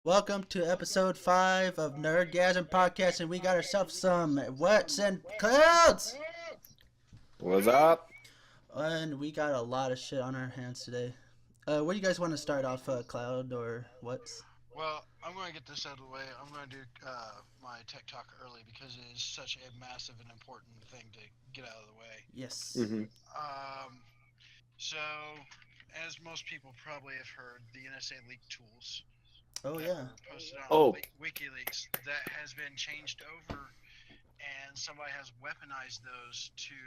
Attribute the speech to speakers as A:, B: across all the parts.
A: Welcome to episode 5 of Nerdgasm Podcast, and we got ourselves some wets and clouds!
B: What's up?
A: And we got a lot of shit on our hands today. Where do you guys want to start off, Cloud or what's?
C: Well, I'm going to get this out of the way. I'm going to do my tech talk early because it is such a massive and important thing to get out of the way.
A: Yes.
B: Mm-hmm.
C: Um, so, as most people probably have heard, the NSA leaked tools
A: Oh,
C: that
A: yeah.
C: were posted on
B: Oh.
C: WikiLeaks that has been changed over, and somebody has weaponized those to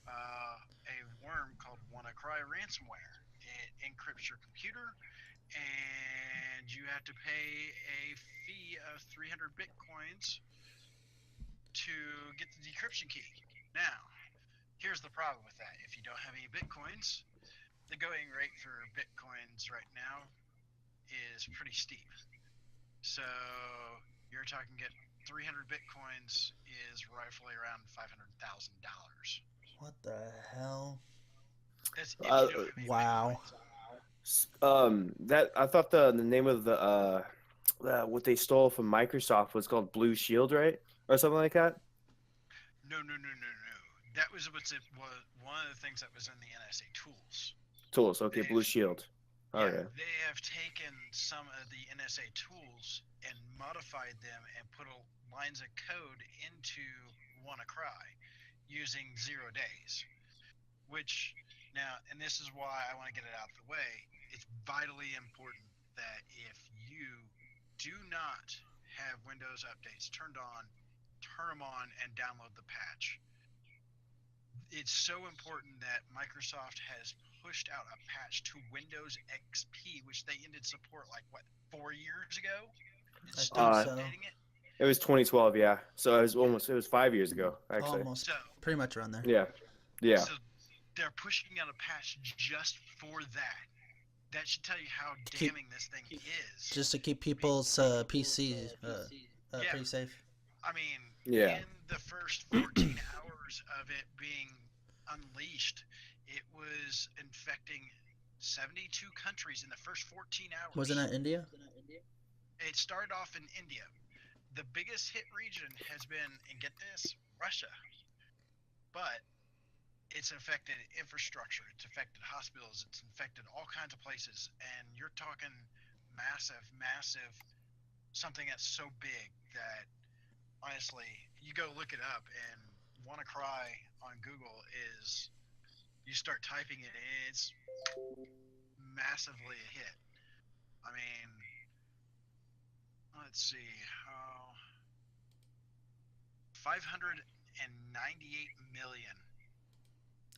C: a worm called WannaCry ransomware. It encrypts your computer, and you have to pay a fee of 300 bitcoins to get the decryption key. Now, here's the problem with that. If you don't have any bitcoins, the going rate for bitcoins right now is pretty steep. So you're talking get 300 bitcoins is roughly around $500,000.
A: What the hell?
C: That's if you don't have any
A: Wow.
C: bitcoins.
B: That I thought the name of the what they stole from Microsoft was called Blue Shield, right, or something like that.
C: No. That was one of the things that was in the NSA tools.
B: Tools, okay,
C: They've-
B: Blue Shield.
C: Yeah,
B: Okay.
C: they have taken some of the NSA tools and modified them and put lines of code into WannaCry using 0 days. Which now, and this is why I want to get it out of the way. It's vitally important that if you do not have Windows updates turned on, turn them on and download the patch. It's so important that Microsoft has pushed out a patch to Windows XP, which they ended support like 4 years ago, and
A: I
C: stopped
A: think so.
C: updating it.
B: It was 2012, yeah. So it was 5 years ago, actually.
A: Almost.
C: So,
A: Pretty much around there.
B: Yeah.
C: so they're pushing out a patch just for that. That should tell you how
A: keep-
C: damning this thing is.
A: Just to keep people's PCs
C: Yeah.
A: pretty safe.
C: I mean,
B: Yeah.
C: in the first 14 hours of it being unleashed, it was infecting 72 countries in the first 14 hours.
A: Wasn't that India?
C: It started off in India. The biggest hit region has been, and get this, Russia. But it's affected infrastructure, it's affected hospitals, it's infected all kinds of places. And you're talking massive, something that's so big that honestly, you go look it up, and WannaCry on Google is, you start typing it, it's massively a hit. I mean, let's see, 598 million.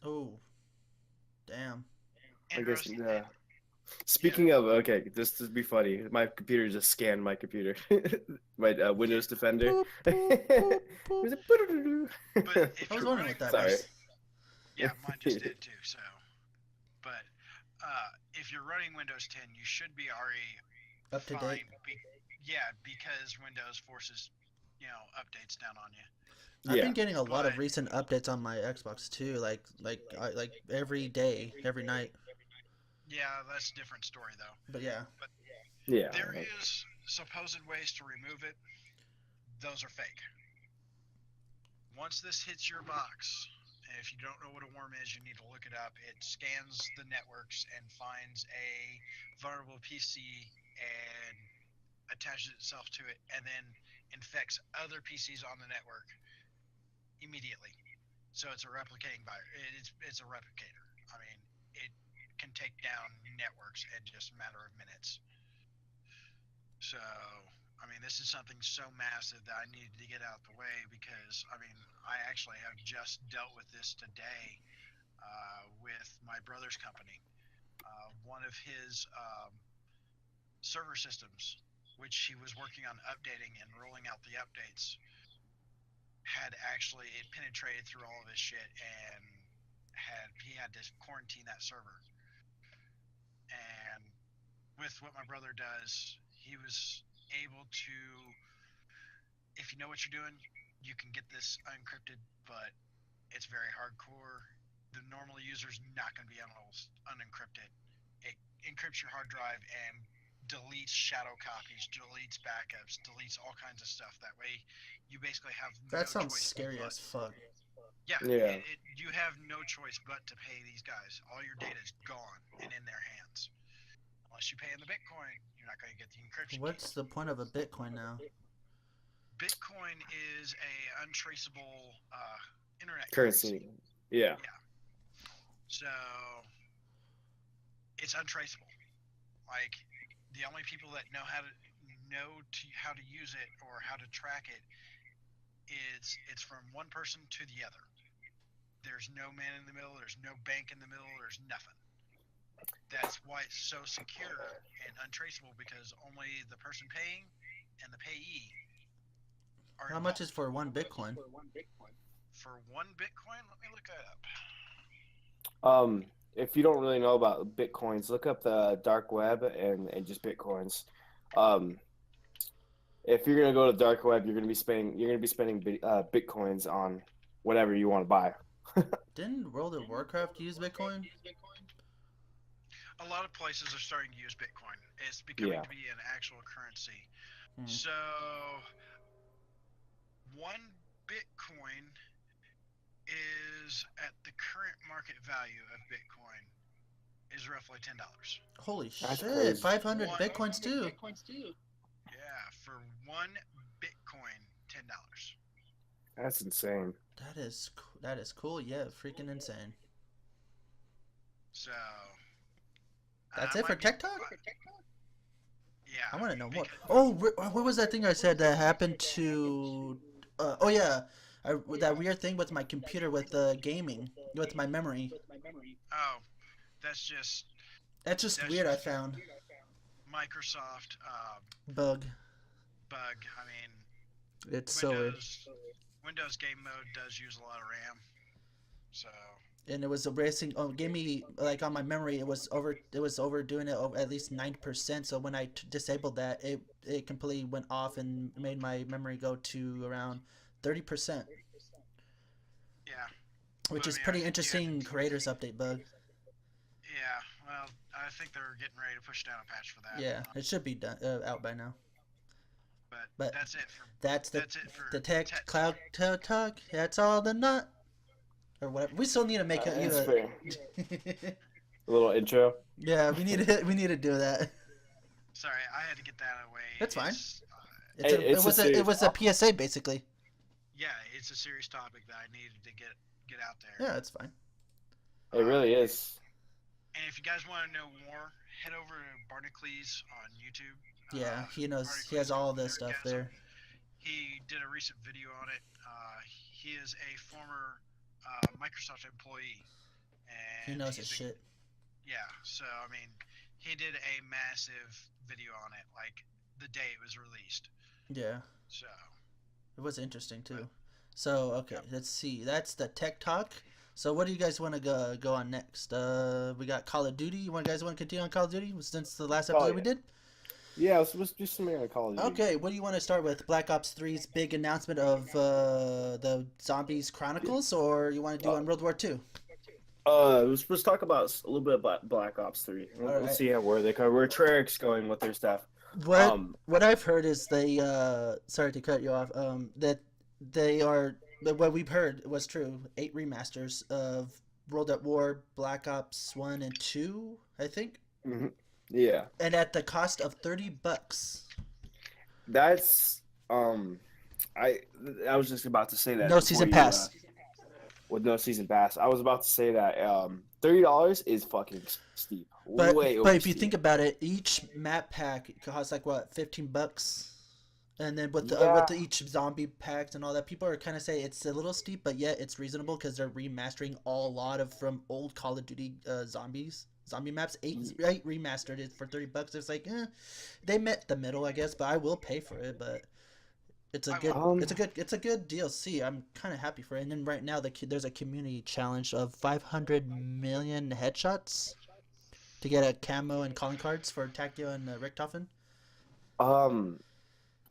A: Oh. Damn.
B: I guess.
C: Interesting.
B: Speaking of, okay, this would be funny. My computer just scanned my computer, my Windows Defender.
A: Boop, boop,
B: It was
C: But
B: a-
C: if
A: I was
C: you're
A: wondering
C: running
A: what that
B: Sorry.
A: was.
C: Yeah, mine just did too. So, but if you're running Windows 10, you should be already
A: Up to
C: fine.
A: date.
C: Because Windows forces, updates down on you.
A: I've
B: Yeah.
A: been getting a lot of
C: But-
A: recent updates on my Xbox too, like every day, every night.
C: Yeah, that's a different story though.
A: But yeah,
B: Yeah.
C: There is supposed ways to remove it. Those are fake. Once this hits your box, and if you don't know what a worm is, you need to look it up. It scans the networks and finds a vulnerable PC and attaches itself to it, and then infects other PCs on the network immediately. So it's a replicating virus. It's a replicator. I mean, it can take down networks in just a matter of minutes. So, I mean, this is something so massive that I needed to get out the way because, I mean, I actually have just dealt with this today with my brother's company. One of his server systems, which he was working on updating and rolling out the updates, it penetrated through all of his shit and he had to quarantine that server. And with what my brother does, he was able to, if you know what you're doing, you can get this unencrypted, but it's very hardcore. The normal user's not going to be able to unencrypt it. It encrypts your hard drive and deletes shadow copies, deletes backups, deletes all kinds of stuff. That way, you basically have
A: That
C: no
A: sounds
C: choice
A: scary
C: but.
A: as fuck.
C: Yeah,
B: Yeah.
C: you have no choice but to pay these guys. All your data is gone and in their hands. Unless you pay in the Bitcoin, you're not going to get the encryption
A: What's
C: keys.
A: the point of a Bitcoin now?
C: Bitcoin is a untraceable internet
B: Currency. Yeah.
C: Yeah. So it's untraceable. Like the only people that know how to use it or how to track it is it's from one person to the other. There's no man in the middle. There's no bank in the middle. There's nothing. That's why it's so secure and untraceable because only the person paying and the payee are
A: How
C: involved.
A: much is for one Bitcoin?
C: For one Bitcoin? Let me look that up.
B: If you don't really know about Bitcoins, look up the dark web and just Bitcoins. If you're gonna go to dark web, you're gonna be spending Bitcoins on whatever you want to buy.
A: Didn't World of Warcraft use Bitcoin?
C: A lot of places are starting to use Bitcoin. It's becoming
B: Yeah.
C: to be an actual currency.
A: Hmm.
C: So, one Bitcoin is at the current market value of Bitcoin is roughly $10.
A: Holy
B: That's
A: shit!
B: crazy.
A: 500
C: One-
A: Bitcoins too.
C: Yeah, for one Bitcoin, $10.
B: That's insane.
A: That is cool. Yeah, freaking insane.
C: So.
A: That's
C: I
A: it for
C: might be-
A: TikTok?
C: Yeah.
A: I want to know more.
C: because-
A: Oh, what was that thing I said that happened to? Oh yeah, that weird thing with my computer with gaming with my memory.
C: Oh, that's just
A: That's just
C: That's
A: weird. I
C: just-
A: found
C: Microsoft
A: bug.
C: bug. I mean,
A: It's so weird.
C: Windows game mode does use a lot of RAM. So.
A: And it was erasing. Oh, it gave me like on my memory. It was overdoing it over at least 90%. So when I disabled that, it completely went off and made my memory go to around 30%,
C: Yeah.
A: which
C: Well,
A: is
C: I mean,
A: pretty
C: I think you
A: interesting. Creators update bug.
C: Yeah. Well, I think they're getting ready to push down a patch for that.
A: Yeah, it should be done out by now.
C: But that's it for
A: That's
C: that's it for
A: the tech
C: Tech
A: cloud talk. That's all the nut or whatever. We still need to make you
B: That's
A: a.
B: fair. A little intro.
A: Yeah, we need to do that.
C: Sorry, I had to get that out of the way.
A: That's fine.
B: Hey, it's a
A: It
B: serious
A: was a PSA basically.
C: Yeah, it's a serious topic that I needed to get out there.
A: Yeah, it's fine.
B: It really is.
C: And if you guys want to know more, head over to Barnacles on YouTube.
A: Yeah, he knows. He
C: Barnacles
A: has all this stuff
C: Nerdgasm.
A: there.
C: He did a recent video on it. He is a former Microsoft employee. And
A: He knows
C: he's
A: his
C: been-
A: shit.
C: Yeah, so I mean, he did a massive video on it, like the day it was released.
A: Yeah,
C: So
A: it was interesting too. So okay, let's see. That's the tech talk. So what do you guys want to go on next? We got Call of Duty. You guys want to continue on Call of Duty since the last episode we
B: yeah.
A: did?
B: Yeah, let's do something on Call of Duty.
A: Okay, what do you want to start with? Black Ops 3's big announcement of the Zombies Chronicles, or you want to do on World War II?
B: Let's talk about a little bit about Black Ops 3.
A: Alright.
B: Let's see where Treyarch's going with their stuff.
A: What I've heard is they sorry to cut you off. That they are what we've heard was true. 8 remasters of World at War, Black Ops 1 and 2, I think.
B: Yeah.
A: And at the cost of $30.
B: That's I was just about to say that.
A: No
B: before
A: season
B: you,
A: pass.
B: with no season pass. I was about to say that $30 is fucking steep.
A: But
B: Way
A: but
B: over
A: if you
B: steep.
A: think about it, each map pack costs like what, $15, and then with each zombie packs and all that, people are kind of saying it's a little steep, but yet it's reasonable because they're remastering a lot of from old Call of Duty zombie maps. 8 remastered it for $30. It's like they met the middle, I guess, but I will pay for it. But it's a good DLC. I'm kind of happy for it. And then right now there's a community challenge of 500 million headshots to get a camo and calling cards for Takio and Richtofen.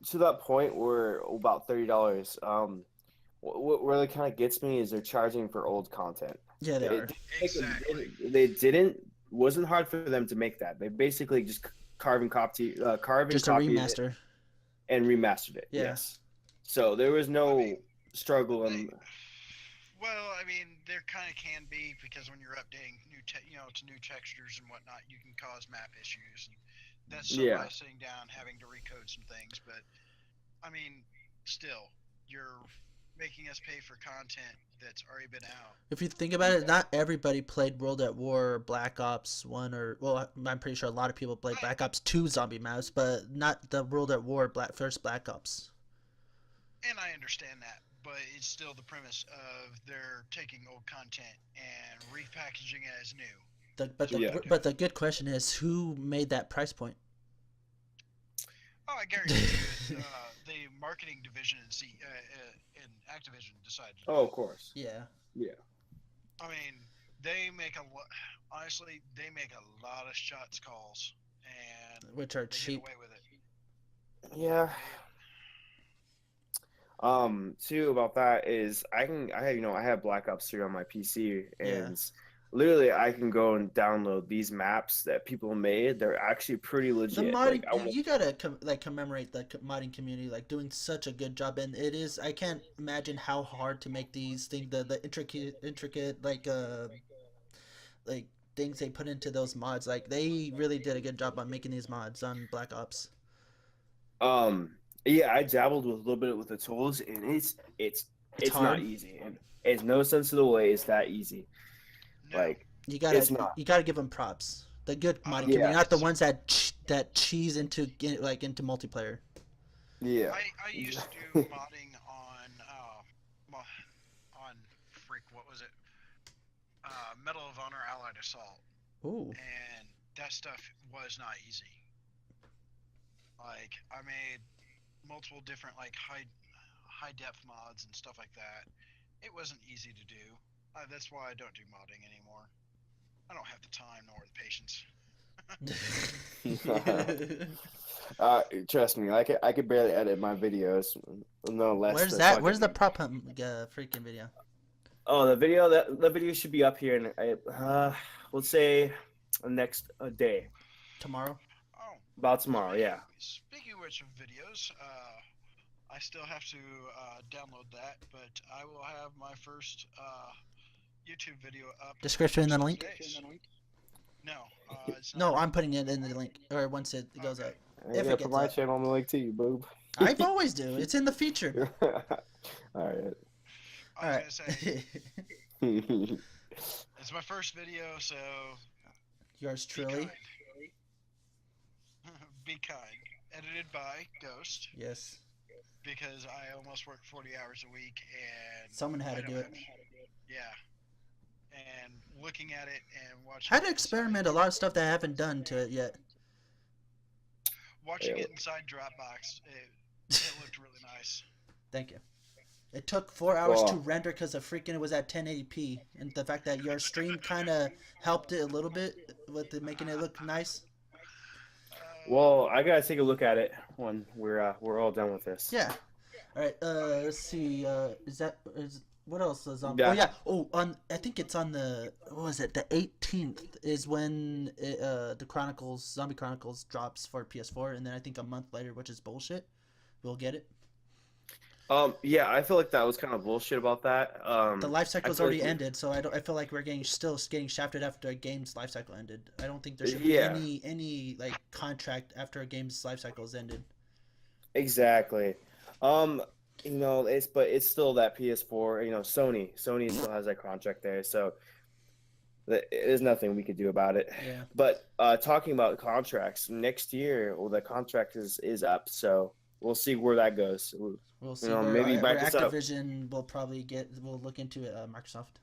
B: To that point where about $30, what really kind of gets me is they're charging for old content.
A: Yeah, they are.
C: exactly.
B: Wasn't hard for them to make that. They basically just carbon
A: Just a
B: copied it
A: remaster.
B: and remastered it.
A: Yeah.
B: Yes. So there was no struggle in.
C: Well, I mean, there kind of can be because when you're updating to new textures and whatnot, you can cause map issues, and that's somebody sitting down having to recode some things. But I mean, still, you're making us pay for content that's already been out.
A: If you think about it, not everybody played World at War, Black Ops 1, or, well, I'm pretty sure a lot of people played Black Ops 2 Zombie Mouse, but not the World at War first Black Ops.
C: And I understand that, but it's still the premise of they're taking old content and repackaging it as new.
A: But the good question is, who made that price point?
C: Oh, I guarantee you, the marketing division in Activision decided.
B: Oh, of course.
A: Yeah.
C: I mean, they make honestly, they make a lot of shots calls, and
A: which are
C: they
A: cheap.
C: get away with it.
B: Yeah. Too about that is I have Black Ops 3 on my PC, and literally I can go and download these maps that people made. They're actually pretty legit.
A: The modding, you gotta commemorate the modding community, like doing such a good job, and it is. I can't imagine how hard to make these things, the intricate like things they put into those mods. Like they really did a good job on making these mods on Black Ops.
B: Yeah, I dabbled with a little bit with the tools, and it's not easy, and it's no sense of the way it's that easy.
C: No.
B: Like
A: you gotta give them props. The good modding community, not the ones that cheese into multiplayer.
B: Yeah.
C: I used to do modding on what was it? Medal of Honor Allied Assault.
A: Ooh.
C: And that stuff was not easy. Like I made multiple different like high depth mods and stuff like that. It wasn't easy to do. That's why I don't do modding anymore. I don't have the time nor the patience.
B: Trust me, I could barely edit my videos. No less.
A: Where's that? Where's the prop hunt freaking video?
B: Oh, the video should be up here in let's say next day.
A: Tomorrow.
C: Oh.
B: About tomorrow, yeah.
C: Speaking of which of videos, I still have to download that, but I will have my first YouTube video up.
A: Description in the link?
C: No.
A: No, I'm putting it in the link, or once it goes up.
B: If it gets my channel on the link to you, boob.
A: I always do. It's in the feature.
B: All right.
C: I was gonna say, it's my first video, so
A: yours truly.
C: Be kind. Edited by Ghost.
A: Yes.
C: Because I almost worked 40 hours a week, and
A: someone had to do it.
C: Yeah. And looking at it and watching.
A: Had to experiment a lot of stuff that I haven't done to it yet.
C: Watching it inside Dropbox, it looked really nice.
A: Thank you. It took 4 hours to render because it was at 1080p, and the fact that your stream kind of helped it a little bit with making it look nice.
B: Well, I gotta take a look at it when we're all done with this.
A: Yeah. All right. Let's see. What else is on?
B: Yeah.
A: Oh yeah. Oh, I think it's on the. What was it? The 18th is when the Zombie Chronicles drops for PS4, and then I think a month later, which is bullshit, we'll get it.
B: Yeah, I feel like that was kind of bullshit about that.
A: The life cycle's already ended, so I feel like we're still getting shafted after a game's life cycle ended. I don't think there should be any like contract after a game's life cycle has ended. Exactly.
B: It's still that PS4. Sony still has that contract there, so there's nothing we could do about it.
A: Yeah.
B: But talking about contracts, next year, the contract is up, so we'll see where that goes.
A: We'll see.
B: Maybe
A: where Activision will look into it. Microsoft.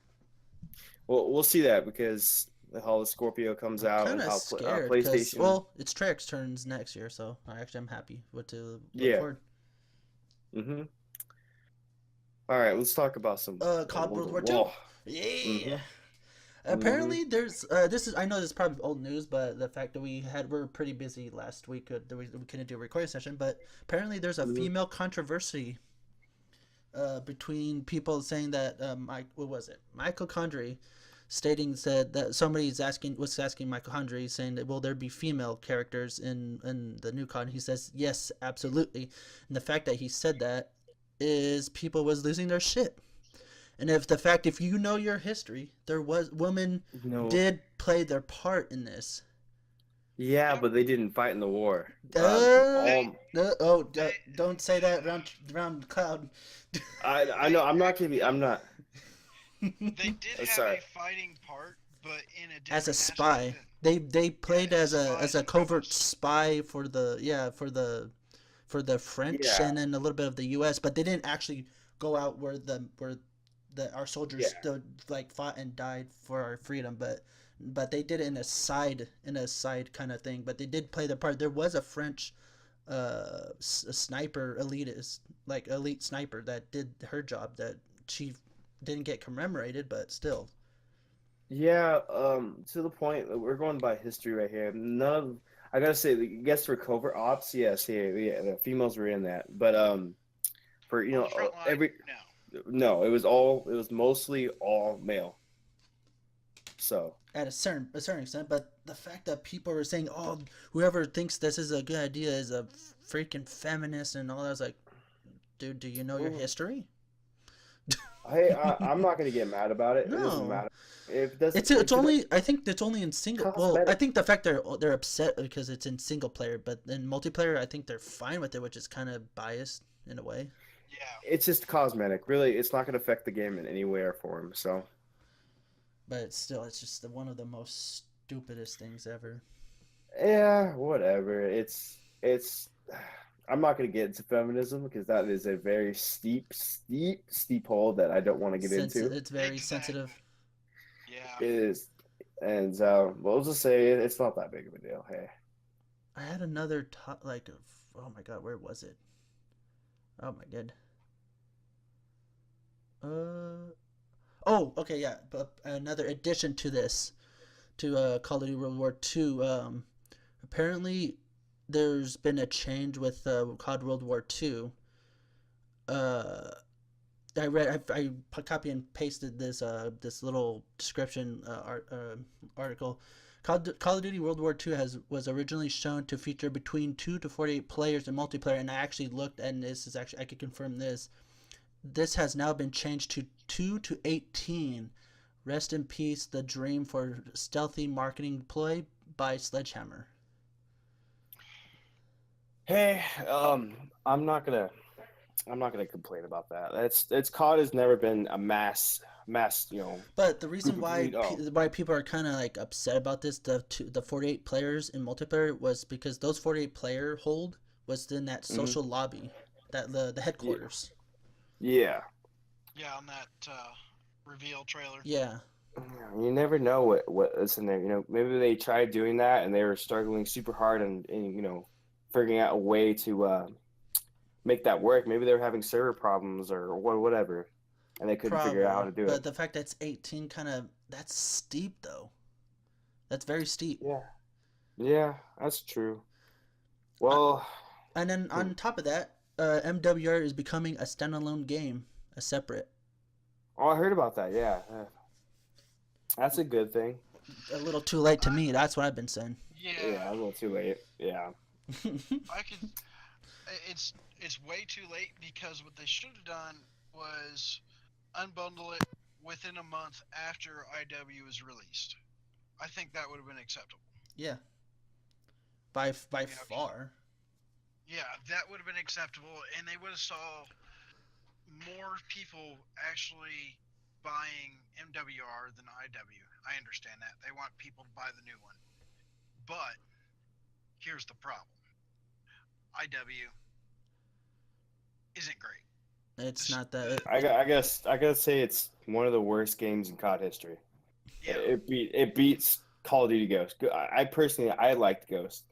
B: Well, we'll see that because how the Scorpio comes out and how PlayStation.
A: Well, it's Treyarch's turns next year, so I'm happy to look forward.
B: Mhm. All right, let's talk about some
A: COD World War II. Yeah. Mm-hmm. Apparently, there's I know this is probably old news, but the fact that we're pretty busy last week, we couldn't do a recording session. But apparently, there's a female controversy between people saying that Michael Condrey said that somebody's asking Michael Andre, saying that will there be female characters in the new COD? He says yes, absolutely. And the fact that he said that is people was losing their shit. And if you know your history, there was women
B: No.
A: did play their part in this.
B: Yeah, but they didn't fight in the war.
A: Don't say that around Cloud.
B: I know. I'm not kidding. I'm not.
C: They did have
B: Sorry.
C: a fighting part, but in a different
A: As a
C: aspect
A: spy,
C: than-
A: they played as
C: spies
A: a
C: and
A: covert
C: rebels.
A: spy for the French
B: Yeah.
A: and then a little bit of the U.S., but they didn't actually go out where our soldiers
B: Yeah.
A: stood, like, fought and died for our freedom, but they did it in a side kind of thing. But they did play their part. There was a French sniper elite sniper that did her job, that she didn't get commemorated, but still.
B: Yeah. To the point that we're going by history right here. None of I gotta say, I guess for covert ops, yes, yeah, the females were in that, but for
C: On the front line,
B: every
C: no.
B: no, it was mostly all male. So
A: At a certain extent, but the fact that people were saying, "Oh, whoever thinks this is a good idea is a freaking feminist," and all that, I was like, dude, do you know your history?
B: hey, I'm not gonna get mad about it. It
A: No.
B: doesn't matter. If it doesn't,
A: It's only, I think it's only in single. Well, I
B: Cosmetic.
A: think the fact they're upset because it's in single player, but in multiplayer, I think they're fine with it, which is kind of biased in a way.
C: Yeah.
B: it's just cosmetic. Really, it's not gonna affect the game in any way or form. So
A: But still, it's just one of the most stupidest things ever.
B: yeah, whatever. It's. I'm not gonna get into feminism because that is a very steep hole that I don't want to get into.
A: It's very
C: Exactly.
A: sensitive.
C: Yeah.
B: It is, and we'll just say it's not that big of a deal. Hey,
A: I had another oh my god, where was it? Oh my god. Oh, okay, yeah. But another addition to this, to Call of Duty World War II. Apparently, there's been a change with COD World War II. I copy and pasted this little description article. Call of Duty World War II was originally shown to feature between 2 to 48 players in multiplayer, and I actually looked, and this is actually, I could confirm this. This has now been changed to 2 to 18. Rest in peace, the dream for stealthy marketing ploy by Sledgehammer.
B: hey, I'm not gonna complain about that. It's COD has never been a mass,
A: But the reason
B: Group of
A: why
B: elite,
A: why people are kind of like upset about this, the 48 players in multiplayer, was because those 48 player hold was in that social lobby, that the headquarters.
B: Yeah.
C: Yeah, on that reveal trailer.
A: Yeah.
B: You never know what is in there. Maybe they tried doing that and they were struggling super hard and figuring out a way to make that work. Maybe they were having server problems or whatever, and they couldn't figure out how to do
A: But
B: it.
A: the fact that it's 18 that's steep though. That's very steep.
B: Yeah, that's true. Well,
A: And then on top of that, MWR is becoming a standalone game, a separate.
B: oh, I heard about that. Yeah, that's a good thing.
A: A little too late to me. That's what I've been saying.
B: Yeah, a little too late. Yeah.
C: I could. It's way too late, because what they should have done was unbundle it within a month after IW was released. I think that would have been acceptable.
A: Yeah. By far.
C: Yeah, that would have been acceptable, and they would have saw more people actually buying MWR than IW. I understand that. They want people to buy the new one. But here's the problem. IW isn't great.
A: It's not that.
B: I gotta say it's one of the worst games in COD history.
C: Yeah.
B: It beats Call of Duty Ghost. I personally liked Ghost,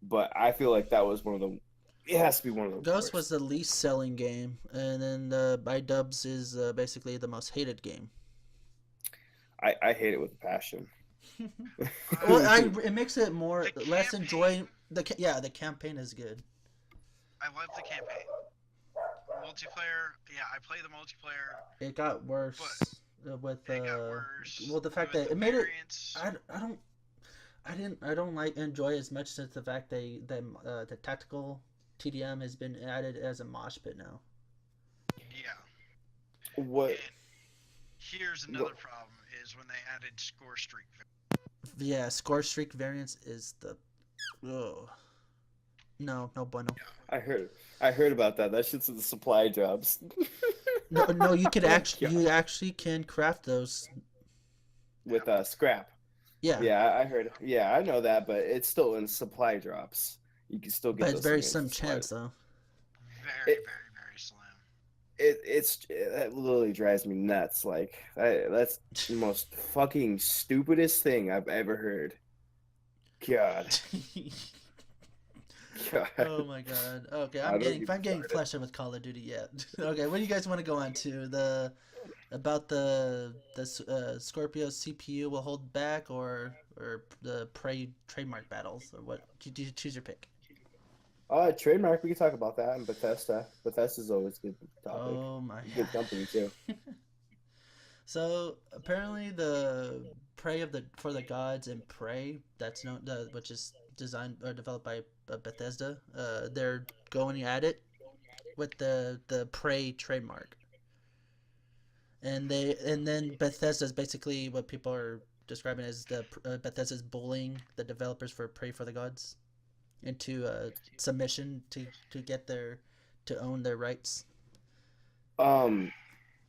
B: but I feel like that was one of the. It has to be one of the.
A: Ghost
B: worst.
A: was the least selling game, and then iDubbbz is basically the most hated game.
B: I hate it with a passion.
A: Well, it makes it less
C: campaign-
A: enjoying. The campaign is good.
C: I love the campaign. Multiplayer, yeah, I play the multiplayer.
A: It got worse. with
C: It got worse.
A: well, the fact
C: With
A: that
C: the
A: it made it.
C: variants.
A: I don't like enjoy as much as the fact the tactical TDM has been added as a mosh pit now.
C: Yeah.
B: What?
C: And here's another problem is when they added score streak.
A: Yeah, score streak variance is the. Ugh. No bueno.
C: Yeah.
B: I heard about that. That shit's in the supply drops.
A: No, you could
B: Oh,
A: actually
B: God.
A: you actually can craft those.
B: With scrap.
A: Yeah,
B: Yeah, I heard. Yeah, I know that, but it's still in supply drops. You can still get
A: but it's
B: those
A: very
B: things
A: slim
B: in supply.
A: chance though.
C: Very,
B: It,
C: very, very slim.
B: that literally drives me nuts. Like that's the most fucking stupidest thing I've ever heard. God,
A: Oh
B: God.
A: my god. Okay,
B: I don't get
A: I'm getting
B: started.
A: flushed with Call of Duty yet. Okay, what do you guys want to go on to? About the Scorpio CPU will hold back or the Prey trademark battles or what? Do you choose your pick?
B: Trademark. We can talk about that. And Bethesda. Bethesda's always a good topic.
A: Oh my
B: Good company too.
A: god. So apparently the Prey of the for the Gods and Prey that's known which is designed or developed by Bethesda. They're going at it with the Prey trademark. And then Bethesda's basically what people are describing as the Bethesda's bullying the developers for Pray for the Gods into submission to get their to own their rights.
B: Um,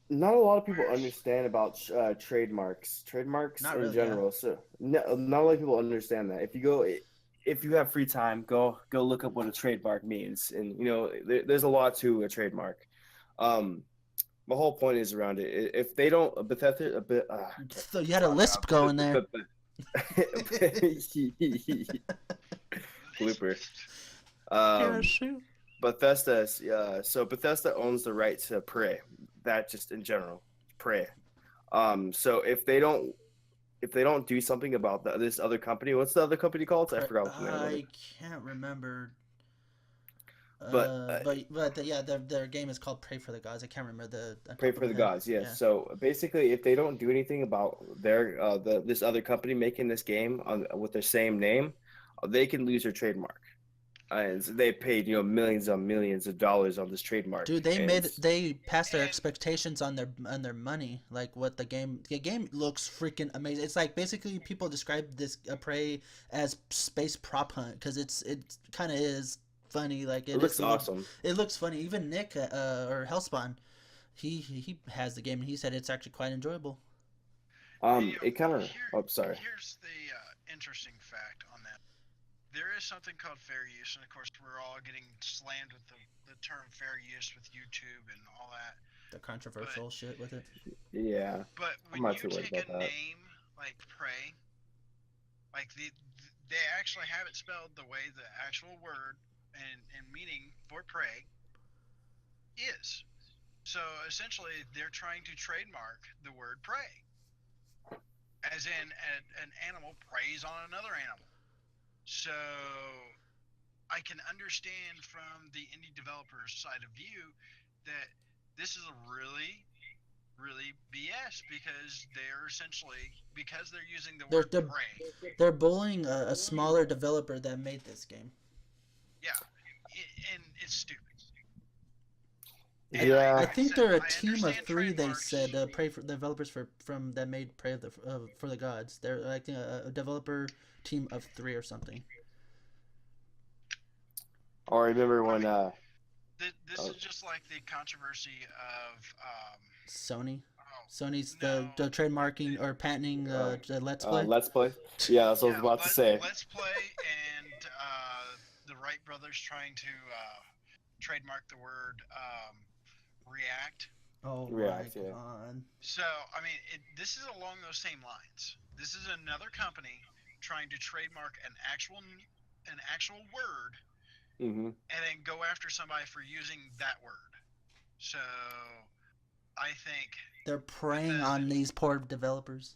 B: Not a lot of people
C: Where's
B: understand about trademarks
A: Not
B: in
A: really, yeah.
B: general. So no, not a lot of people understand that. If you have free time, go look up what a trademark means, and there's a lot to a trademark. Um, the whole point is around it. If they don't, Bethesda, a bit,
A: So you had a lisp going there.
B: blooper.
A: Yeah,
B: Um,
A: shoot.
B: Bethesda owns the right to Prey. That just in general, Prey. So if they don't do something about this other company, what's the other company called? I forgot what the name of it.
A: I can't remember.
B: But
A: Yeah, their game is called Pray for the Gods. I can't remember the on
B: Pray
A: top of
B: for
A: my
B: the
A: head.
B: gods, yes.
A: Yeah.
B: So basically, if they don't do anything about this other company making this game with their same name, they can lose their trademark. And they paid millions on millions of dollars on this trademark,
A: Dude,
B: and
A: they passed their
C: and
A: expectations on their money. Like what the game looks freaking amazing. It's like basically people describe this Prey as space prop hunt because it kind of is funny. Like
B: it
A: it is
B: looks
A: a little.
B: awesome.
A: It looks funny. Even Nick or Hellspawn, he has the game and he said it's actually quite enjoyable.
B: It kind of. Oh, sorry.
C: here's the interesting fact on that. There is something called fair use, and of course, we're all getting slammed with the term fair use with YouTube and all that.
A: The controversial shit with it.
B: Yeah,
C: But
B: I'm
C: when
B: not
C: you
B: too worried
C: take a
B: about that.
C: name like Prey, like they actually have it spelled the way the actual word and meaning for prey is. So essentially, they're trying to trademark the word prey, as in an animal preys on another animal. So I can understand from the indie developer's side of view that this is a really BS because they're essentially because they're using the
A: They're
C: word
A: they're,
C: prey.
A: they're bullying a smaller developer that made this game.
C: Yeah, and it's stupid. And
B: Yeah,
A: I
C: like I
A: think
C: said,
A: they're a
C: I
A: team of
C: understand
A: three. They
C: trademarks.
A: said pray for developers from that made Pray for the Gods. They're I think a developer team of three or something.
B: or remember
C: I
B: when
C: mean, this
B: oh,
C: is just like the controversy of
A: Sony.
C: oh
A: Sony's
C: no,
A: the trademarking or patenting
B: uh,
A: the Let's Play.
B: Let's Play. Yeah, that's what I was
C: yeah,
B: about to say.
C: let's play and the Wright brothers trying to trademark the word react.
A: Oh my
B: React, yeah.
A: god.
C: So I mean, this is along those same lines. This is another company trying to trademark an actual word
B: Hmm.
C: and then go after somebody for using that word. So I think
A: They're preying
C: Bethesda,
A: on these poor developers.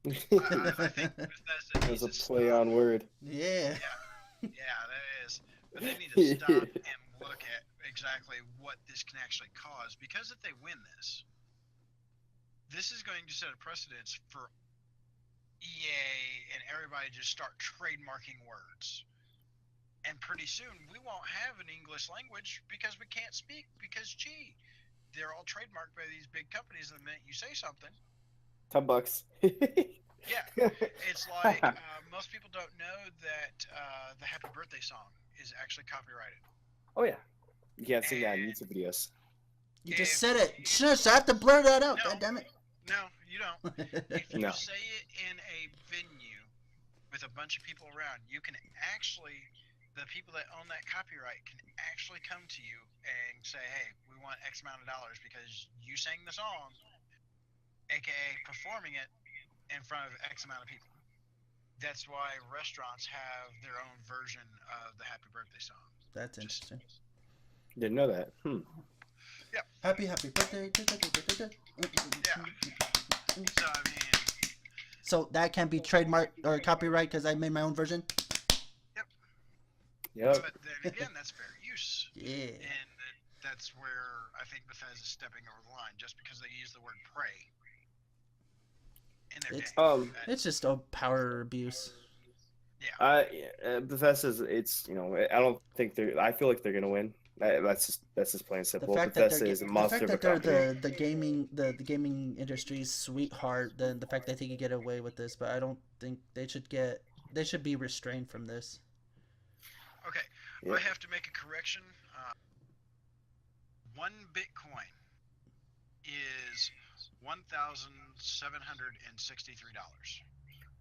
C: I think Bethesda
B: There's
C: needs
B: a
C: to
B: play
C: stop.
B: on word.
A: Yeah.
C: Yeah, that is. But they need to stop and look at exactly what this can actually cause. Because if they win this, this is going to set a precedence for EA and everybody just start trademarking words. And pretty soon we won't have an English language because we can't speak because gee, they're all trademarked by these big companies. And the minute you say something,
B: $10.
C: yeah, it's like most people don't know that the Happy Birthday song is actually copyrighted.
B: Oh yeah, you can't sing that in
C: And
B: YouTube videos.
A: You just
C: if
A: said it.
C: you,
A: Shush! I have to blur that out.
C: no,
A: God damn it.
C: no, you don't. If you
B: No.
C: say it in a venue with a bunch of people around, you can actually, the people that own that copyright can actually come to you and say, hey, we want X amount of dollars because you sang the song, aka performing it in front of X amount of people. That's why restaurants have their own version of the Happy Birthday song.
A: That's
C: Just,
A: interesting.
B: Didn't know that.
C: yeah,
A: Happy birthday.
C: yeah. So, I mean,
A: So that can't be trademark or copyright because I made my own version?
B: Yep.
C: but then again, that's fair use.
A: Yeah.
C: And that's where I think Bethesda's stepping over the line just because they use the word pray in their
A: It's-
C: game.
A: It's just a power abuse.
C: Yeah.
B: Bethesda's. It's I don't think they're. I feel like they're gonna win. That's just plain and
A: The
B: simple.
A: fact that
B: Bethesda is a
A: the
B: monster
A: fact
B: of a
A: that they're
B: company.
A: the gaming industry's sweetheart, then the fact that they could get away with this, but I don't think they should be restrained from this.
C: Okay.
B: Yeah.
C: I have to make a correction. 1 Bitcoin is $1,763.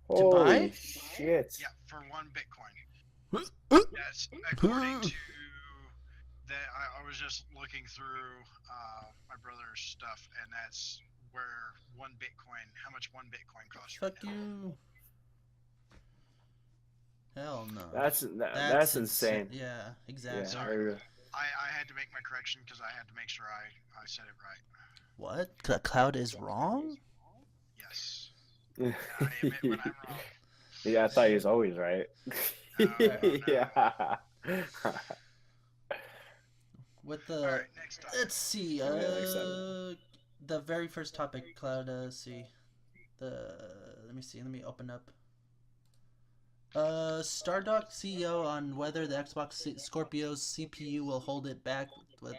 B: Holy
A: buy?
B: shit!
C: Yeah, for 1 Bitcoin. That's according to that. I was just looking through my brother's stuff, and that's where 1 Bitcoin, how much 1 Bitcoin costs right
A: Fuck
C: now.
A: you. Hell no.
B: That's insane.
A: Yeah, exactly.
B: Yeah.
C: Sorry. I had to make my correction because I had to make sure I said it right.
A: What? Cloud is wrong?
C: Yes. And I admit when I'm wrong.
B: Yeah, I thought he was always right.
C: No.
B: Yeah.
A: With the
C: All right, next topic.
A: let's see.
B: Yeah, next time.
A: The very first topic, Cloud. Let's see. Let me see. Let me open up. Stardock CEO on whether the Xbox Scorpio's CPU will hold it back with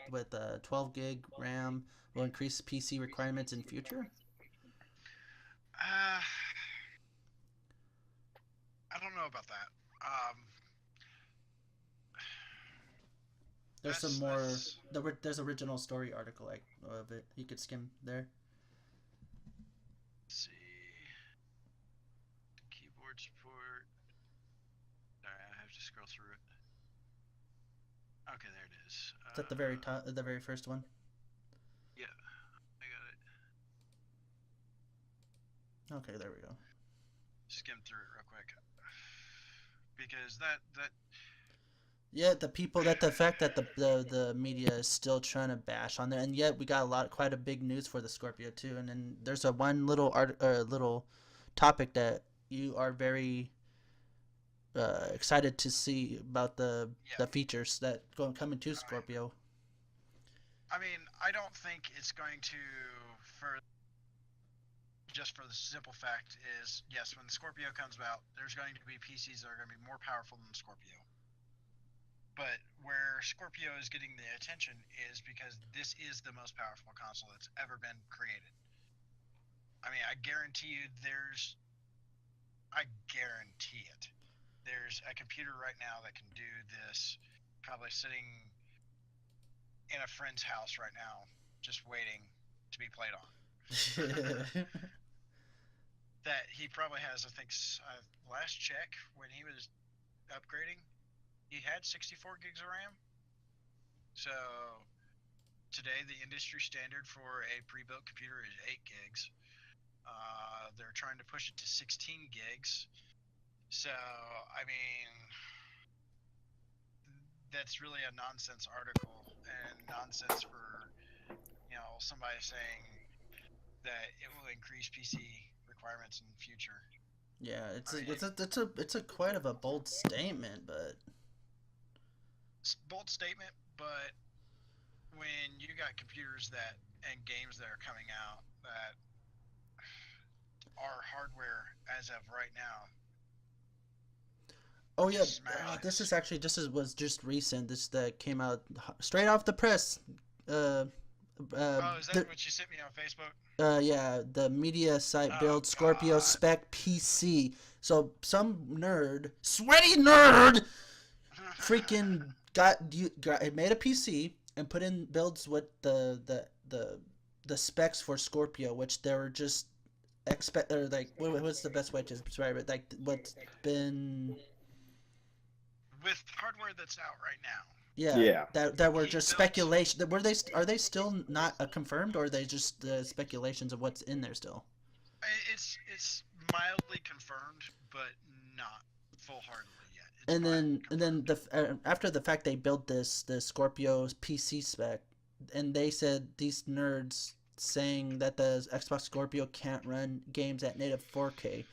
A: 12 gig RAM will increase PC requirements in future.
C: I don't know about that.
A: There's some more. There's original story article of it. You could skim there.
C: Let's see. Keyboard support. Sorry, I have to scroll through it. Okay, there it is.
A: Is that the very top? The very first one.
C: Yeah, I got it.
A: Okay, there we go.
C: Skim through it real quick. Because that
A: Yeah, the fact that the media is still trying to bash on there, and yet we got quite a big news for the Scorpio too. And then there's a one little topic that you are very excited to see about the features that coming to Scorpio.
C: I mean, I don't think it's going to just for the simple fact is, yes, when the Scorpio comes out, there's going to be PCs that are going to be more powerful than the Scorpio. But where Scorpio is getting the attention is because this is the most powerful console that's ever been created. I mean, I guarantee you there's a computer right now that can do this, probably sitting in a friend's house right now, just waiting to be played on. That he probably has, I think, last check when he was upgrading, he had 64 gigs of RAM. So today the industry standard for a pre-built computer is 8 gigs. They're trying to push it to 16 gigs. So, I mean, that's really a nonsense article and nonsense for, somebody saying that it will increase PC requirements in the future.
A: Yeah, it's a quite of a bold statement, but
C: bold statement. But when you got computers and games that are coming out that as of right now.
A: Oh yeah, this
C: Smashes.
A: is actually was just recent. This that came out straight off the press. Uh,
C: Oh, is that
A: the,
C: what you sent me on Facebook?
A: yeah, the media site
C: Oh
A: build Scorpio
C: God.
A: spec PC. So some nerd, sweaty nerd, freaking got made a PC and put in builds with the specs for Scorpio, which they were just expect or like what's the best way to describe it? Like what's been
C: With hardware that's out right now,
A: yeah
B: Yeah.
A: that were
C: he
A: just
C: built.
A: speculation. Were they are they still not confirmed or are they just speculations of what's in there still?
C: It's mildly confirmed, but not full heartedly yet. It's
A: And
C: mildly
A: then
C: confirmed.
A: after the fact they built the Scorpio PC spec, and they said these nerds saying that the Xbox Scorpio can't run games at native 4K.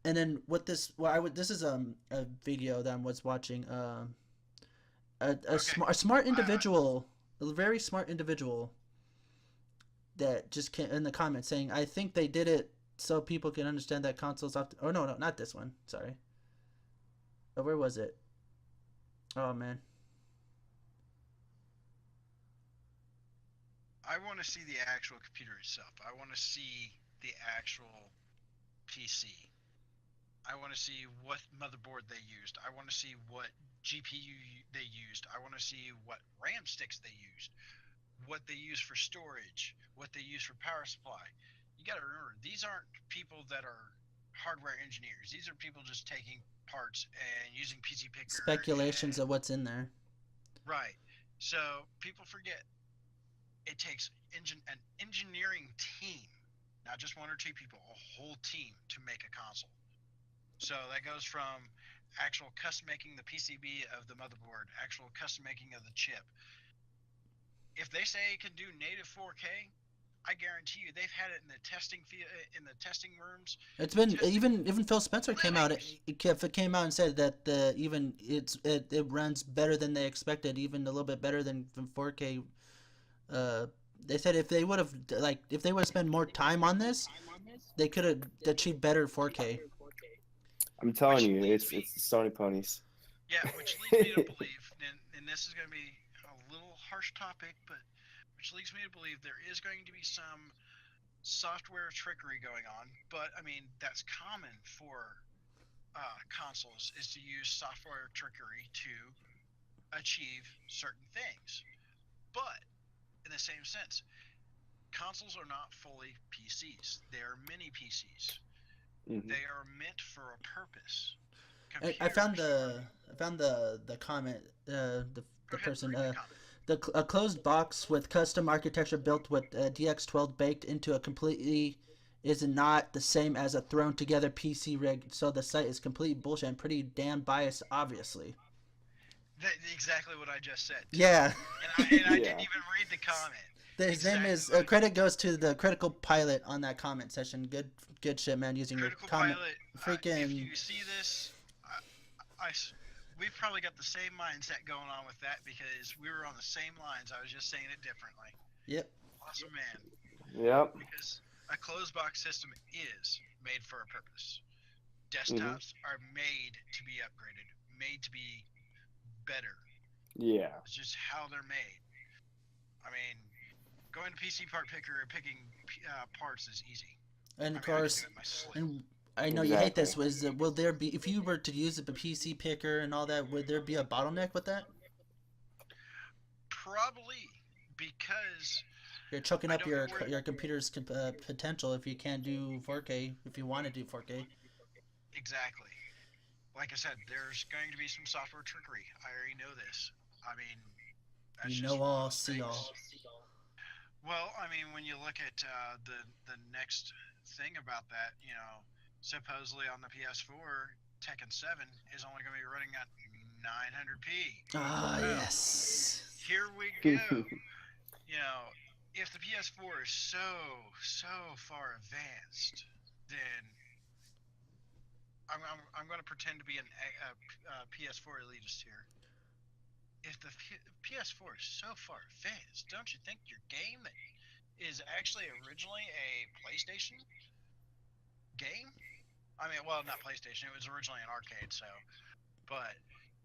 A: And then what this well I would this is a video that I was watching
C: Okay.
A: a smart
C: Uh,
A: individual, a very smart individual that just came in the comments saying I think they did it so people can understand that consoles off. Oh no, not this one. Sorry. Oh, where was it? Oh man.
C: I want to see the actual computer itself. I want to see the actual PC. I want to see what motherboard they used. I want to see what GPU they used. I want to see what RAM sticks they used, what they use for storage, what they use for power supply. You got to remember, these aren't people that are hardware engineers. These are people just taking parts and using PC Picker
A: Speculations
C: and
A: of what's in there.
C: right. So people forget it takes an engineering team, not just one or two people, a whole team to make a console. So that goes from actual custom making the PCB of the motherboard, actual custom making of the chip. If they say it can do native 4K, I guarantee you they've had it in the in the testing rooms,
A: It's been
C: testing
A: even Phil Spencer came out.
C: Linux.
A: It came out and said that even it runs better than they expected, even a little bit better than 4K. Uh, they said if they would have if they would have spent more time on this, they could have achieved better 4K.
B: I'm telling
C: Which
B: you,
C: leads me,
B: it's the Sony ponies.
C: yeah, which leads me to believe, and this is going to be a little harsh topic, but which leads me to believe there is going to be some software trickery going on. But I mean, that's common for consoles is to use software trickery to achieve certain things. But in the same sense, consoles are not fully PCs. They are mini PCs.
B: Hmm.
C: They are meant for a purpose.
A: I
C: Computers are.
A: found the comment
C: Go
A: the
C: ahead and
A: person
C: read the comment.
A: a closed box with custom architecture built with DX12 baked into a completely is not the same as a thrown together PC rig. So the site is complete bullshit and pretty damn biased, obviously.
C: Exactly what I just said too.
A: Yeah.
C: And I didn't
B: Yeah.
C: even read the comment.
A: His name
C: Exactly
A: is
C: what I
A: credit goes to the critical pilot on that comment session. Good shit, man. Using your
C: Critical
A: comment,
C: Pilot. If
A: freaking
C: you see this, we've probably got the same mindset going on with that because we were on the same lines. I was just saying it differently.
A: yep.
C: Awesome man.
B: Yep.
C: Because a closed box system is made for a purpose.
B: Hmm.
C: Desktops are made to be upgraded, made to be better.
B: Yeah.
C: It's just how they're made. I mean, going to PC Part Picker and picking parts is easy.
A: And
C: I
A: of
C: mean, I can do
A: course,
C: it in my sleep.
A: and I know you hate
B: Exactly.
A: this. Was will there be if you were to use a PC picker and all that? Would there be a bottleneck with that?
C: Probably because
A: You're choking
C: I
A: up
C: don't know where
A: your computer's potential if you can't do 4K. If you want to do 4K,
C: exactly. Like I said, there's going to be some software trickery. I already know this. I mean, that's
A: you
C: just
A: know
C: one of
A: all,
C: those
A: see all.
C: things. Well, I mean, when you look at the next thing about that, supposedly on the PS4, Tekken 7 is only going to be running at 900p.
A: Ah,
C: Well,
A: yes.
C: here we go. You know, if the PS4 is so far advanced, then I'm going to pretend to be a PS4 elitist here. If the PS4 is so far advanced, don't you think your game is actually originally a PlayStation game I mean, well, not PlayStation. It was originally an arcade, so. But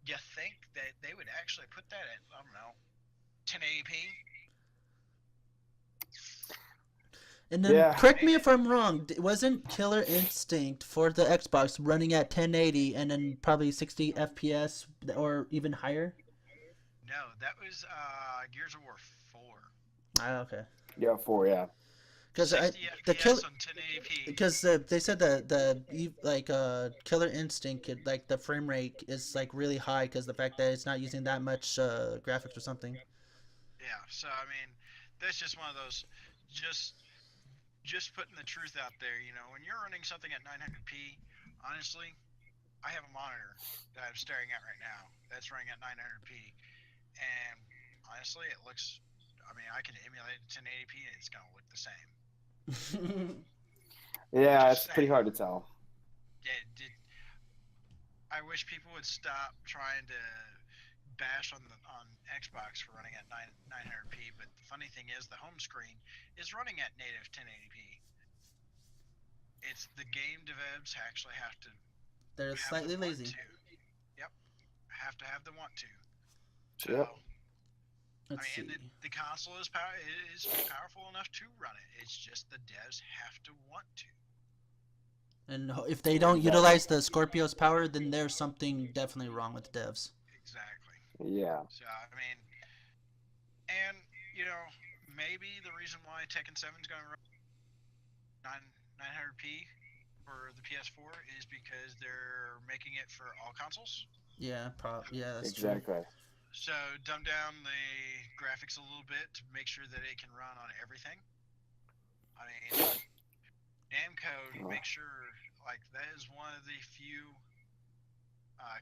C: you think that they would actually put that at, I don't know, 1080p?
A: And then,
B: Yeah.
A: correct me if I'm wrong, wasn't Killer Instinct for the Xbox running at 1080 and then probably 60 FPS or even higher?
C: No, that was Gears of War 4.
A: Ah, okay.
B: Yeah, 4, yeah.
A: Because
C: 60
A: the kill
C: FPS on 1080p.
A: because they said Killer Instinct like the frame rate is like really high because the fact that it's not using that much graphics or something.
C: Yeah, so I mean, that's just one of those, just just putting the truth out there. You know, when you're running something at 900p, honestly, I have a monitor that I'm staring at right now that's running at 900p, and honestly, it looks. I mean, I can emulate 1080p and it's gonna look the same.
B: Yeah,
C: Just
B: it's pretty hard
C: saying.
B: to tell.
C: I wish people would stop trying to bash on Xbox for running at 900p. But the funny thing is, the home screen is running at native 1080p. It's the game devs actually
A: They're
C: have the
A: slightly
C: want
A: lazy.
C: to. Yep, have to have the want to. So
B: Yep.
A: Let's
C: I
A: see.
C: mean, the console is powerful enough to run it. It's just the devs have to want to.
A: And if they don't utilize the Scorpio's power, then there's something definitely wrong with the devs.
C: Exactly.
B: Yeah.
C: So I mean, and you know, maybe the reason why Tekken 7 is going to run 900p for the PS4 is because they're making it for all consoles.
A: Yeah, yeah, that's true.
B: Exactly.
C: So dumb down the graphics a little bit to make sure that it can run on everything. I mean, Namco make sure like that is one of the few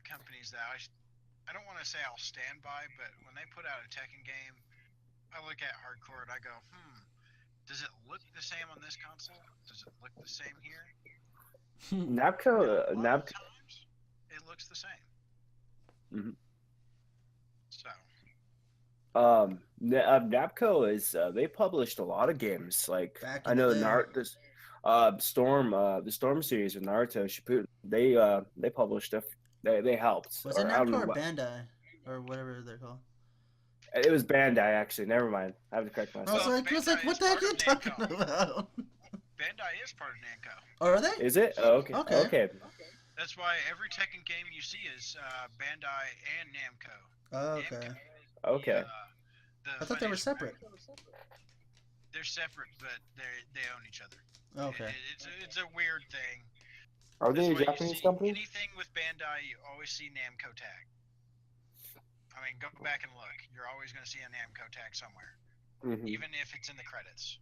C: companies that I don't want to say I'll stand by, but when they put out a Tekken game, I look at hardcore and I go, does it look the same on this console? Does it look the same here?
B: Napco,
C: A lot of times, it looks the same.
B: Mhm.
C: So,
B: Napco is they published a lot of games. Like
A: Back
B: I
A: in the
B: know
A: day.
B: the Storm series with Naruto Shippuden. They published stuff. They helped.
A: Was it
B: Or I don't
A: Namco
B: know
A: or
B: what.
A: Bandai or whatever they're called?
B: It was Bandai actually. Never mind. I have to correct
A: I was
B: myself.
C: well,
A: like,
C: Bandai
A: what
C: is
A: the heck
C: part
A: are
C: of
A: you talking
C: Namco.
A: about?
C: Bandai is part of Namco.
A: Oh, are they?
B: Is it? Oh, okay.
A: Okay.
B: Okay.
C: That's why every Tekken game you see is Bandai and Namco.
A: Oh, okay.
B: Okay.
C: The
A: I thought they were
C: financial
A: separate.
C: They're separate, but they own each other.
A: Okay.
C: It's a weird thing.
B: Are they
C: That's
B: a
C: why you
B: Japanese
C: see
B: company?
C: anything with Bandai, you always see Namco tag. I mean, go back and look. You're always going to see a Namco tag somewhere, even if it's in the credits.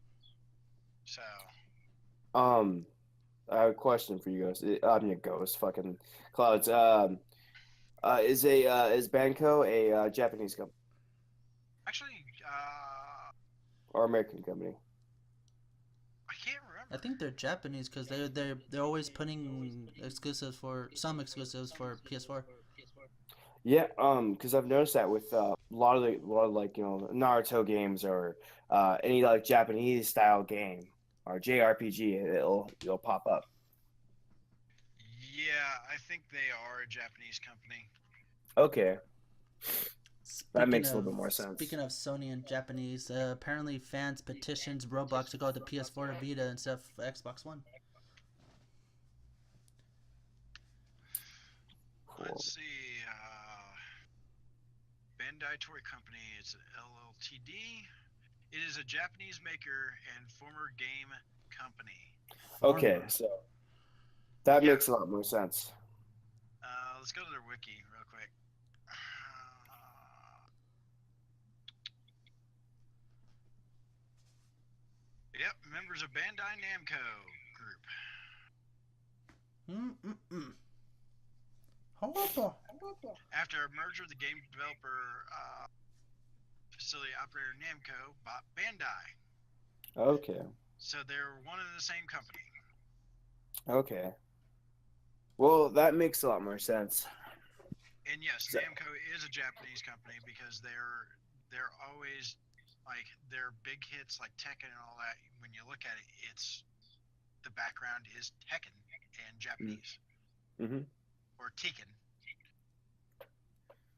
C: So,
B: I have a question for you guys. Ghost, fucking clouds. Is Banco a Japanese company
C: actually,
B: or American company?
C: I can't remember.
A: I think they're Japanese because they're always putting some exclusives for PS4.
B: Yeah, because I've noticed that with a lot of like Naruto games or any like Japanese style game or JRPG, it'll pop up.
C: Yeah, I think they are a Japanese company.
B: Okay, that makes a
A: Speaking
B: little bit more sense.
A: Speaking of Sony and Japanese, apparently fans petitions Roblox to go to PS4 or Vita instead of Xbox One.
B: Cool.
C: Let's see. Bandai Toy Company is an LLTD. It is a Japanese maker and former game company.
B: Okay, so that makes a lot more sense.
C: Let's go to their wiki real quick. Yep, members of Bandai Namco Group. After a merger, the game developer facility operator Namco bought Bandai.
B: Okay.
C: So they're one and the same company.
B: Okay. Well, that makes a lot more sense.
C: And yes, Namco is a Japanese company because they're always like their big hits like Tekken and all that. When you look at it, the background is Tekken in Japanese,
B: Mm-hmm.
C: or Tekken,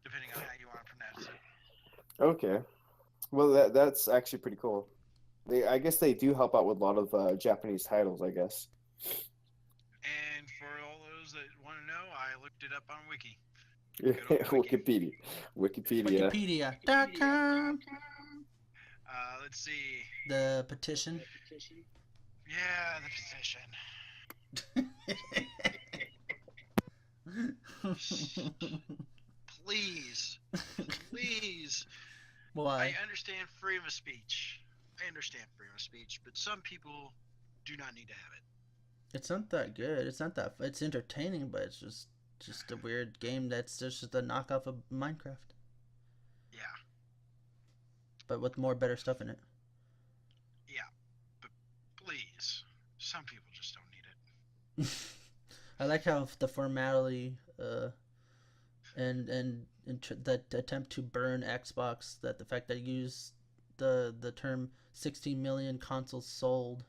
C: depending on how you want to pronounce it.
B: Okay. Well, that's actually pretty cool. I guess they do help out with a lot of Japanese titles, I guess.
C: And for all those that want to know, I looked it up on Wiki. Wiki.
B: Wikipedia.
A: Wikipedia.com.
C: Let's see.
A: The petition.
C: Yeah, the petition. Please.
A: Why?
C: I understand freedom of speech. But some people do not need to have it.
A: It's not that good. It's not that. It's entertaining, but it's just a weird game that's just a knockoff of Minecraft.
C: Yeah.
A: But with more better stuff in it.
C: Yeah. But please, some people just don't need it.
A: I like how the formality and that attempt to burn Xbox, that the fact that you use the term 60 million consoles sold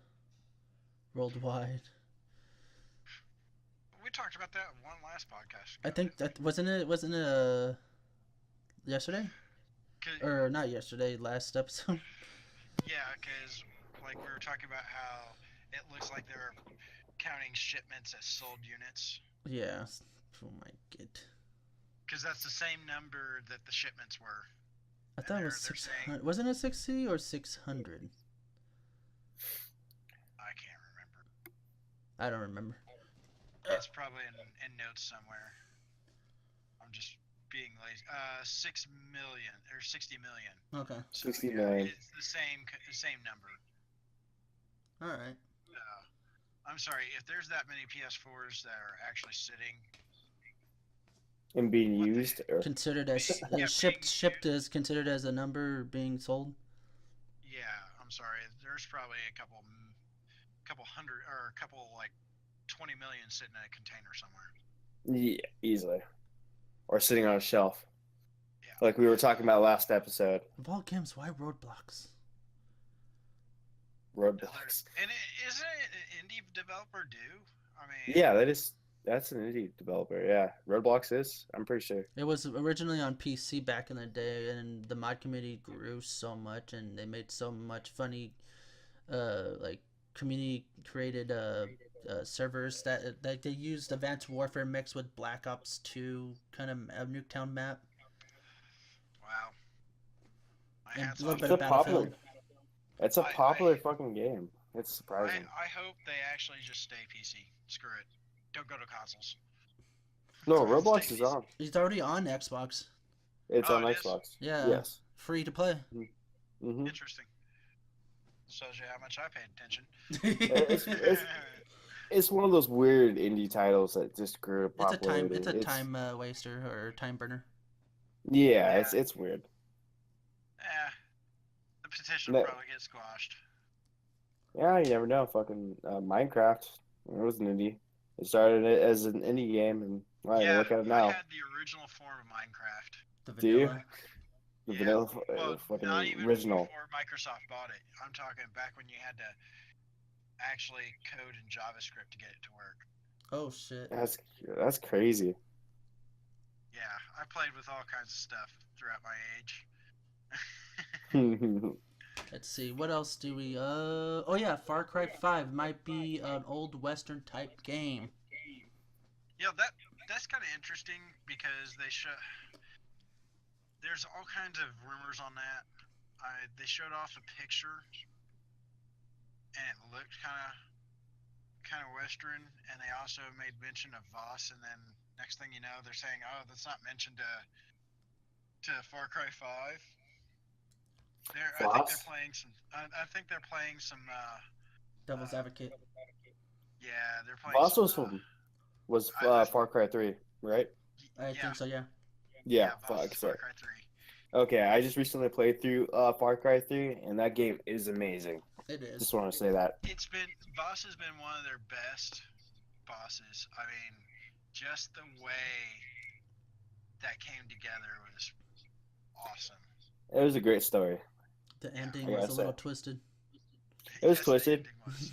A: worldwide.
C: We talked about that one last podcast.
A: I think that wasn't it yesterday? Or not yesterday, last episode.
C: Yeah, because like we were talking about how it looks like they're counting shipments as sold units.
A: Yeah. Oh my god.
C: Because that's the same number that the shipments were.
A: I thought it was 600. Wasn't it 60 or 600?
C: I can't remember.
A: I don't remember.
C: It's probably in notes somewhere. I'm just being lazy. 6 million or 60 million.
A: Okay.
C: So,
B: 60 million.
C: It's the same number.
A: All right.
C: I'm sorry, if there's that many PS4s that are actually sitting
B: And being used, or
A: considered as
C: Yeah,
A: shipped is considered as a number being sold.
C: yeah, I'm sorry. There's probably a couple hundred or a couple like 20 million sitting in a container somewhere.
B: yeah, easily, or sitting on a shelf,
C: Yeah.
B: like we were talking about last episode.
A: Of all games, why Roadblocks?
B: Roadblocks.
C: And isn't it an indie developer due? I mean,
B: Yeah, that's an indie developer. Yeah, Roadblocks is. I'm pretty sure.
A: It was originally on PC back in the day, and the mod community grew so much, and they made so much funny, like community created servers that they used Advanced Warfare mixed with Black Ops 2 kind of a Nuketown map.
C: wow. My
A: And
C: hats
A: a little
C: off
A: bit
C: to
A: of
B: It's a
C: them.
A: Battlefield.
B: popular. It's a popular fucking game. It's surprising.
C: I hope they actually just stay PC. Screw it. Don't go to consoles.
B: No,
C: Stay
B: Roblox is
C: PC.
B: on.
A: It's already on Xbox.
B: It's
C: Oh,
B: on
C: it is?
B: Xbox.
A: Yeah.
B: Yes.
A: Free to play.
B: Mm-hmm.
C: Interesting. Shows you how much I paid attention.
B: It's one of those weird indie titles that just grew to
A: It's a
B: popularity.
A: time waster or time burner.
B: Yeah,
C: Yeah.
B: it's weird.
C: The petition will probably get squashed.
B: Yeah, you never know. Fucking Minecraft. It was an indie. It started as an indie game, and wow,
C: Yeah,
B: look at it
C: I
B: now.
C: had the original form of Minecraft.
A: The
B: Do you?
A: vanilla.
B: The
C: Yeah.
B: vanilla,
C: Well,
B: fucking
C: not even
B: original.
C: before Microsoft bought it. I'm talking back when you had to actually code in JavaScript to get it to work.
A: Oh shit.
B: That's crazy.
C: Yeah, I played with all kinds of stuff throughout my age.
A: Let's see. What else do we? Oh yeah, Far Cry 5 might be an old Western type game.
C: Yeah, that's kind of interesting because there's all kinds of rumors on that. They showed off a picture, and it looked kind of Western, and they also made mention of Voss, and then next thing you know, they're saying, "Oh, that's not mentioned to Far Cry 5." I think they're playing some. I think they're playing some.
A: Devil's Advocate.
C: Yeah, they're playing.
B: Voss
C: some,
B: was
C: I-
B: Far Cry 3, right?
A: I think so. Yeah.
B: Yeah,
C: Voss
B: fuck.
C: is Far
B: Sorry.
C: Cry 3.
B: Okay, I just recently played through Far Cry 3, and that game is amazing.
A: It is.
B: Just want to say that.
C: Voss has been one of their best bosses. I mean, just the way that came together was awesome.
B: It was a great story.
A: The ending
B: I gotta
A: was a little
B: say.
A: twisted.
B: It was
C: Yes, the
B: twisted.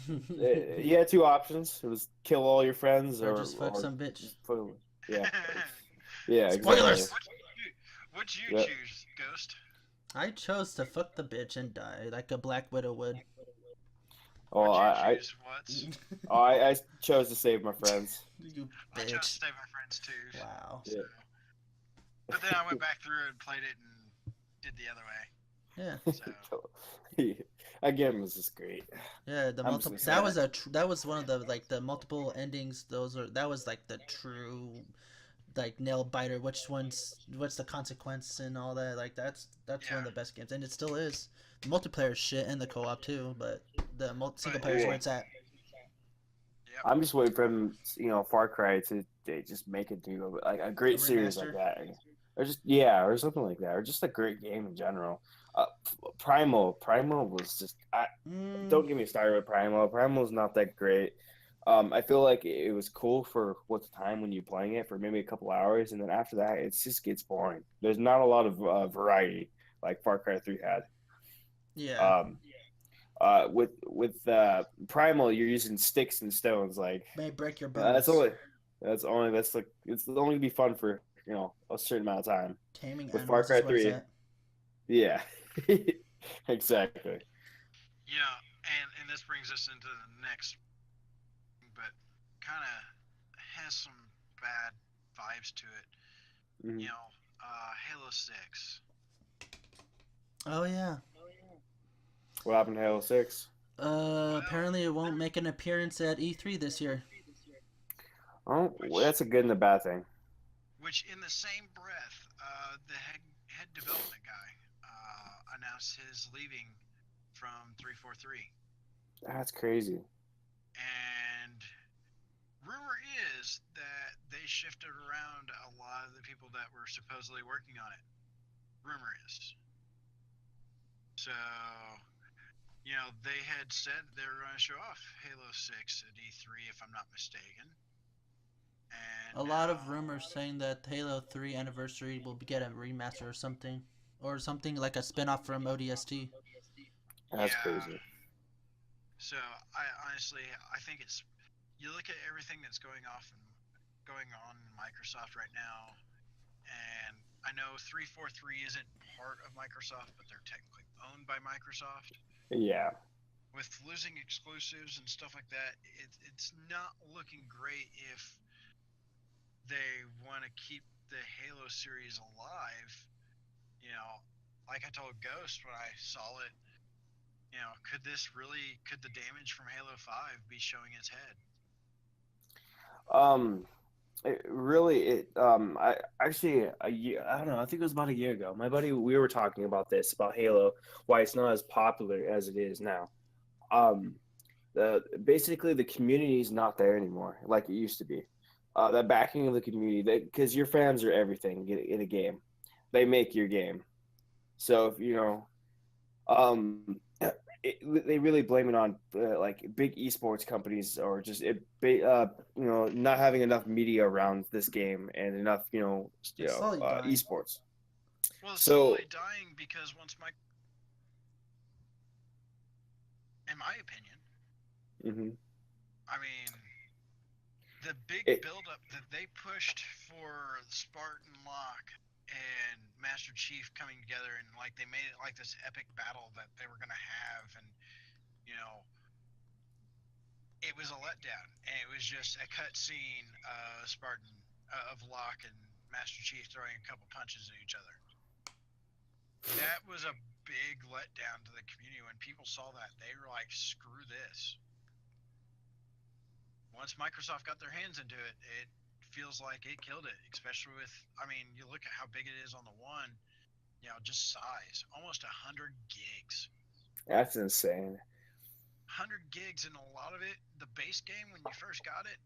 C: ending was.
B: You had two options. It was kill all your friends
A: or just fuck some bitch.
B: just yeah. Yeah,
A: Spoilers!
B: exactly.
C: What'd you
B: Yep.
C: choose, Ghost?
A: I chose to fuck the bitch and die like a Black Widow would.
B: Oh,
C: What'd you choose, What's?
B: I chose to save my friends.
A: You
C: I chose to
A: bitch.
C: save my friends too.
A: Wow.
C: So. But then I went back through and played it and did the other way.
A: Yeah.
C: So
B: Again, this is great.
A: Yeah, the
B: I'm
A: multiple.
B: so
A: That
B: sad.
A: was that was one of the like the multiple endings. That was like the true like nail biter. What's the consequence and all that. Like that's one of the best games, and it still is. The multiplayer is shit and the co-op too, but the single player is where it's at.
C: Yep.
B: I'm just waiting for him, Far Cry to just make it do like a great series like that, or just or something like that, or just a great game in general. Primal was just. Don't get me started with Primal. Primal's not that great. I feel like it was cool for what's the time when you're playing it for maybe a couple hours, and then after that, it just gets boring. There's not a lot of variety like Far Cry 3 had.
A: Yeah.
B: With Primal, you're using sticks and stones. Like
A: May break your bones.
B: That's like it's only gonna be fun for a certain amount of time.
A: Taming
B: With
A: animals
B: Far Cry
A: is where
B: 3,
A: it's at.
B: yeah, exactly.
C: Yeah, and this brings us into the next, but kind of has some bad vibes to it.
B: Mm-hmm.
C: Halo 6.
A: Oh yeah.
B: What happened to Halo 6?
A: Apparently it won't make an appearance at E3 this year.
B: Oh, well, that's a good and a bad thing.
C: Which, in the same breath, the head development guy announced his leaving from 343.
B: That's crazy.
C: And rumor is that they shifted around a lot of the people that were supposedly working on it. Rumor is. So, they had said they were going to show off Halo 6 at E3, if I'm not mistaken. And
A: a lot of rumors saying that Halo 3 Anniversary will get a remaster or something like a spin-off from ODST.
B: That's crazy.
C: So I honestly, I think it's, you look at everything that's going on in Microsoft right now, and I know 343 isn't part of Microsoft, but they're technically owned by Microsoft.
B: Yeah.
C: With losing exclusives and stuff like that, it's not looking great if they want to keep the Halo series alive. Like I told Ghost when I saw it, could the damage from Halo 5 be showing its head?
B: I actually a year, I don't know, I think it was about a year ago. My buddy, we were talking about this, about Halo, why it's not as popular as it is now. Basically the community is not there anymore like it used to be. That backing of the community, because your fans are everything in a game. They make your game. So if they really blame it on like big esports companies, or just not having enough media around this game and enough esports.
C: Well, it's slowly dying because in my opinion, I mean, the big buildup that they pushed for Spartan Locke and Master Chief coming together, and like they made it like this epic battle that they were gonna have, and it was a letdown, and it was just a cut scene of Spartan of Locke and Master Chief throwing a couple punches at each other. That was a big letdown to the community. When people saw that, they were like, "Screw this." Once Microsoft got their hands into it, it feels like it killed it, especially with, you look at how big it is on the one, just size, almost 100 gigs.
B: That's insane.
C: 100 gigs, and a lot of it, the base game when you first got it,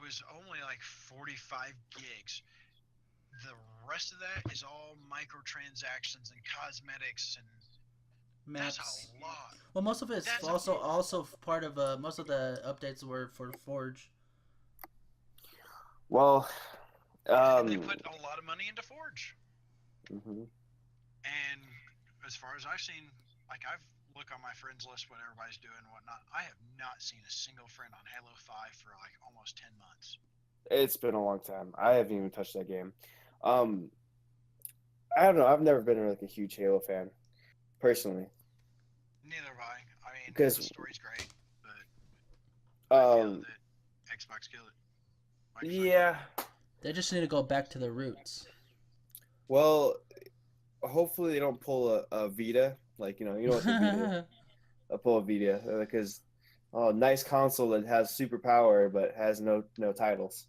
C: was only like 45 gigs. The rest of that is all microtransactions and cosmetics, and maps. That's a lot.
A: Well, most of it's also part of most of the updates were for Forge.
B: Well,
C: they put a lot of money into Forge.
B: Mm-hmm.
C: And as far as I've seen, like I've look on my friends list what everybody's doing and whatnot. I have not seen a single friend on Halo 5 for like almost 10 months.
B: It's been a long time. I haven't even touched that game. I don't know. I've never been like a huge Halo fan, personally.
C: Neither have I. I mean,
B: Because
C: the story's great, but I feel that Xbox killed it. Microsoft
B: yeah.
A: They just need to go back to the roots.
B: Well, hopefully they don't pull a Vita. Like you know what the Vita. Pull a Vita because nice console that has super power but has no titles.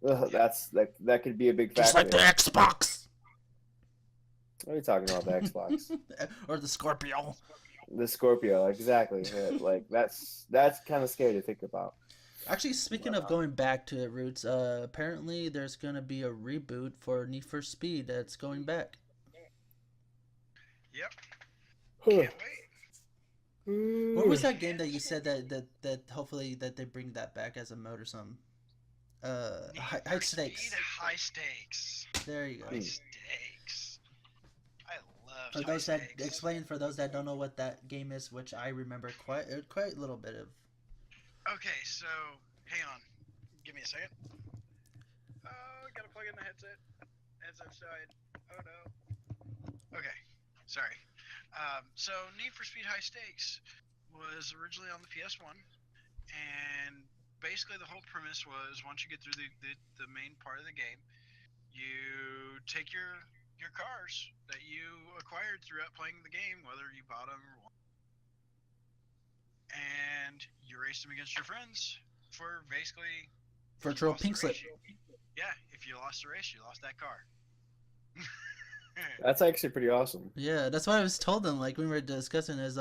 B: Ugh, that could be a big factor.
A: Just like the Xbox.
B: What are you talking about? The Xbox
A: or the Scorpio.
B: The Scorpio, exactly. Like that's kind of scary to think about.
A: Actually, speaking of going back to the roots, apparently there's gonna be a reboot for Need for Speed that's going back.
C: Yep. Can't wait.
A: What was that game that you said that hopefully that they bring that back as a mode or something? High stakes.
C: High stakes.
A: There you go.
C: High stakes. I love
A: For
C: high
A: those
C: stakes.
A: that explain for those that don't know what that game is, which I remember quite a little bit of.
C: Okay, so hang on. Give me a second. Oh, gotta plug in the headset. Headset's died. Oh no. Okay, sorry. So Need for Speed High Stakes was originally on the PS1, and basically the whole premise was once you get through the main part of the game, you take your cars that you acquired throughout playing the game, whether you bought them or what, and you race them against your friends for basically
A: Virtual pink slip.
C: Yeah, if you lost the race, you lost that car.
B: That's actually pretty awesome.
A: Yeah, that's what I was told them. Like we were discussing is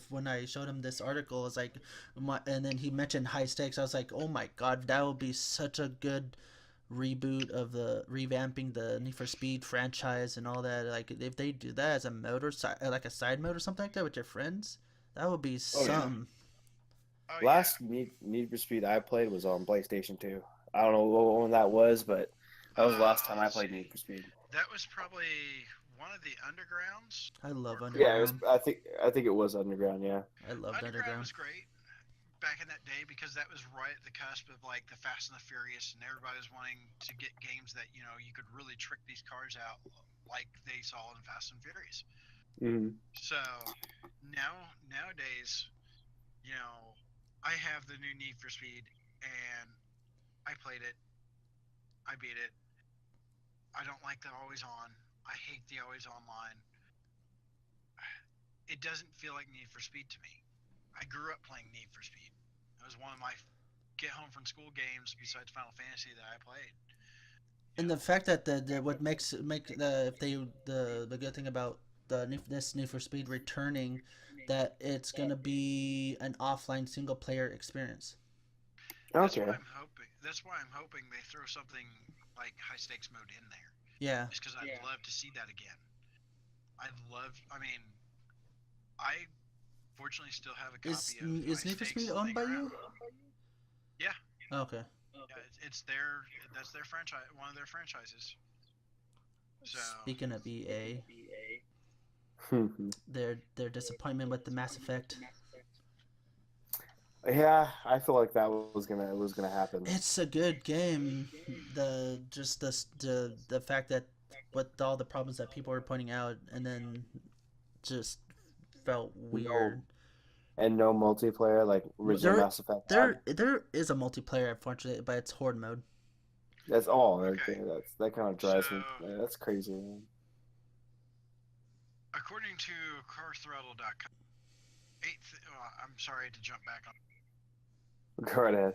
A: when I showed him this article, it's like, and then he mentioned high stakes. I was like, oh my god, that would be such a good reboot of the revamping the Need for Speed franchise and all that. Like if they do that as a mode or like a side mode or something like that with your friends, that would be some.
C: Oh,
B: Last Need for Speed I played was on PlayStation 2. I don't know what one that was, but that was the last time I played Need for Speed.
C: That was probably one of the Undergrounds.
A: I love Underground.
B: Yeah, I think it was Underground. Yeah,
A: I loved
C: Underground was great back in that day because that was right at the cusp of like the Fast and the Furious, and everybody was wanting to get games that you could really trick these cars out like they saw in Fast and Furious.
B: Mm-hmm.
C: So nowadays, I have the new Need for Speed, and I played it. I beat it. I don't like the always on. I hate the always online. It doesn't feel like Need for Speed to me. I grew up playing Need for Speed. It was one of my get home from school games besides Final Fantasy that I played.
A: And the fact that the what makes the good thing about this Need for Speed returning, that it's gonna be an offline single player experience.
B: Okay.
C: That's why I'm hoping they throw something like high stakes mode in there.
A: Yeah.
C: Just because I'd love to see that again. I fortunately still have a copy of
A: Is Need for Speed owned by you?
C: Yeah.
A: Okay.
C: Yeah, it's that's their franchise, one of their franchises. So
A: Speaking of EA, their disappointment with the Mass Effect.
B: Yeah, I feel like that was gonna happen.
A: It's a good game. The fact that with all the problems that people were pointing out, and then just felt weird.
B: No multiplayer like original Mass Effect.
A: There is a multiplayer, unfortunately, but it's horde mode.
B: That's all.
C: Okay.
B: That kind of drives me. That's crazy. Man.
C: According to CarThrottle.com, I'm sorry to jump back on.
B: Go right ahead.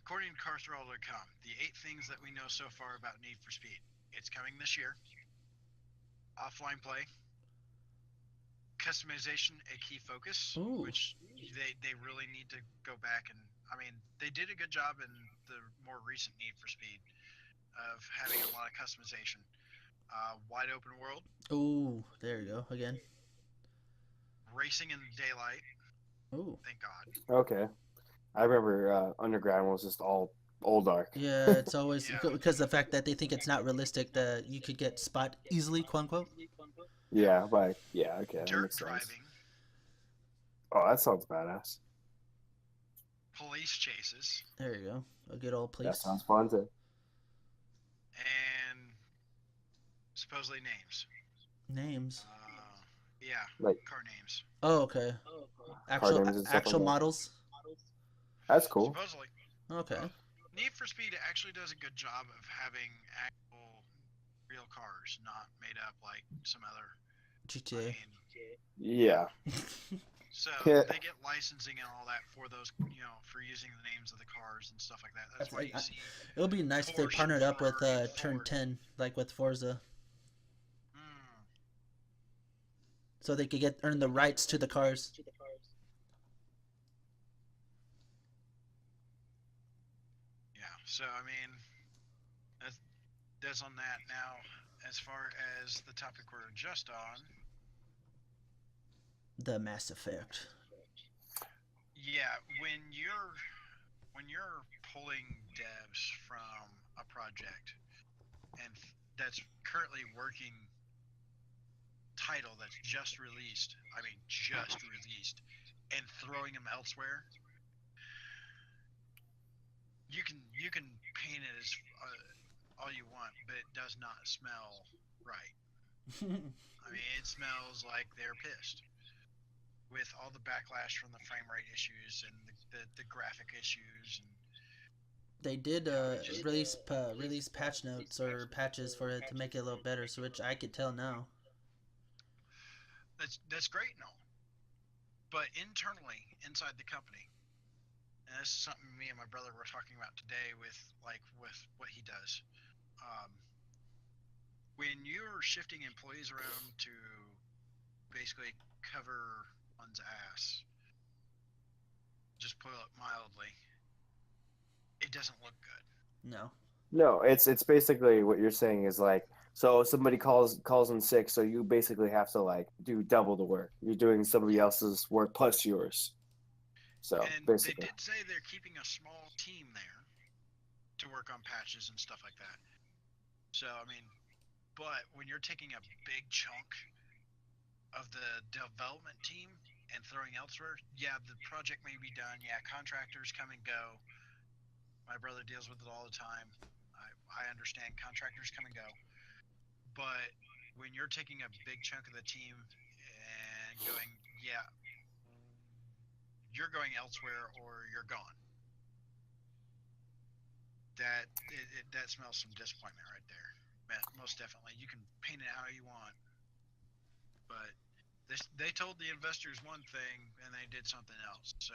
C: According to CarThrottle.com, the 8 things that we know so far about Need for Speed. It's coming this year. Offline play. Customization, a key focus.
A: Ooh.
C: Which they really need to go back and, they did a good job in the more recent Need for Speed of having a lot of customization. Wide open world.
A: Ooh, there you go again.
C: Racing in daylight.
A: Ooh.
C: Thank God.
B: Okay. I remember Underground was just all dark.
A: Yeah, it's always because of the fact that they think it's not realistic that you could get spot easily, quote unquote.
B: Yeah, but yeah, okay, that
C: Dirt
B: makes sense.
C: driving,
B: Oh, that sounds badass.
C: police chases,
A: There you go. A good old
B: That
A: police.
B: sounds fun too.
C: and supposedly names.
A: Names.
C: Yeah,
B: Like
C: car names.
A: Oh, okay.
B: car
A: Actual
B: names and stuff like
A: actual
B: that.
A: models.
B: That's cool.
C: Supposedly.
A: Okay.
C: Need for Speed actually does a good job of having actual real cars, not made up like some other.
A: GTA.
C: I mean,
B: Yeah.
C: so
B: Yeah.
C: they get licensing and all that for those, for using the names of the cars and stuff like that. That's why you see.
A: It would be nice if they
C: Porsche,
A: partnered up with
C: Ferrari,
A: Turn
C: Ford.
A: 10, like with Forza,
C: Mm,
A: so they could earn the rights to the cars.
C: yeah. So I mean, that's on that. Now, as far as the topic we're just on,
A: The Mass Effect.
C: yeah, when you're pulling devs from a project and that's currently working title that's just released, I mean just released, and throwing them elsewhere, you can paint it as all you want, but it does not smell right. I mean, it smells like they're pissed with all the backlash from the frame rate issues and the graphic issues. And
A: They did release patch notes or patches for it to make it a little better, so which I could tell now.
C: that's great and all, but internally inside the company, and this is something me and my brother were talking about today with what he does. Um, when you're shifting employees around to basically cover one's ass, just put it mildly, it doesn't look good.
A: No.
B: No, it's basically what you're saying is like, so somebody calls in sick, so you basically have to like do double the work. You're doing somebody else's work plus yours. So
C: And
B: basically,
C: they did say they're keeping a small team there to work on patches and stuff like that. So I mean, but when you're taking a big chunk of the development team and throwing elsewhere, yeah, the project may be done. Yeah, contractors come and go. My brother deals with it all the time. I understand contractors come and go. But when you're taking a big chunk of the team and going, yeah, you're going elsewhere or you're gone, that smells some disappointment right there. Most definitely. You can paint it how you want, but they told the investors one thing and they did something else. So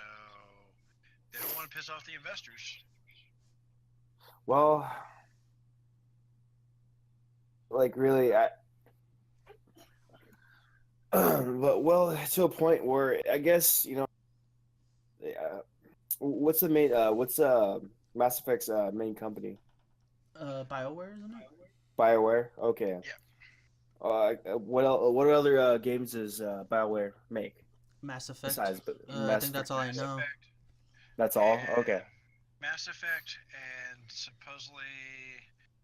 C: they don't want to piss off the investors.
B: well, like really, but well, to a point where I guess what's the main what's Mass Effect's main company?
A: BioWare, isn't it?
B: BioWare. Okay.
C: Yeah.
B: What other games does BioWare make
A: Mass Effect.
B: besides
A: I
B: Mass
A: think that's
B: Effect?
A: all I
C: Mass
A: know.
C: Effect.
B: That's all.
C: And
B: Okay.
C: Mass Effect, and supposedly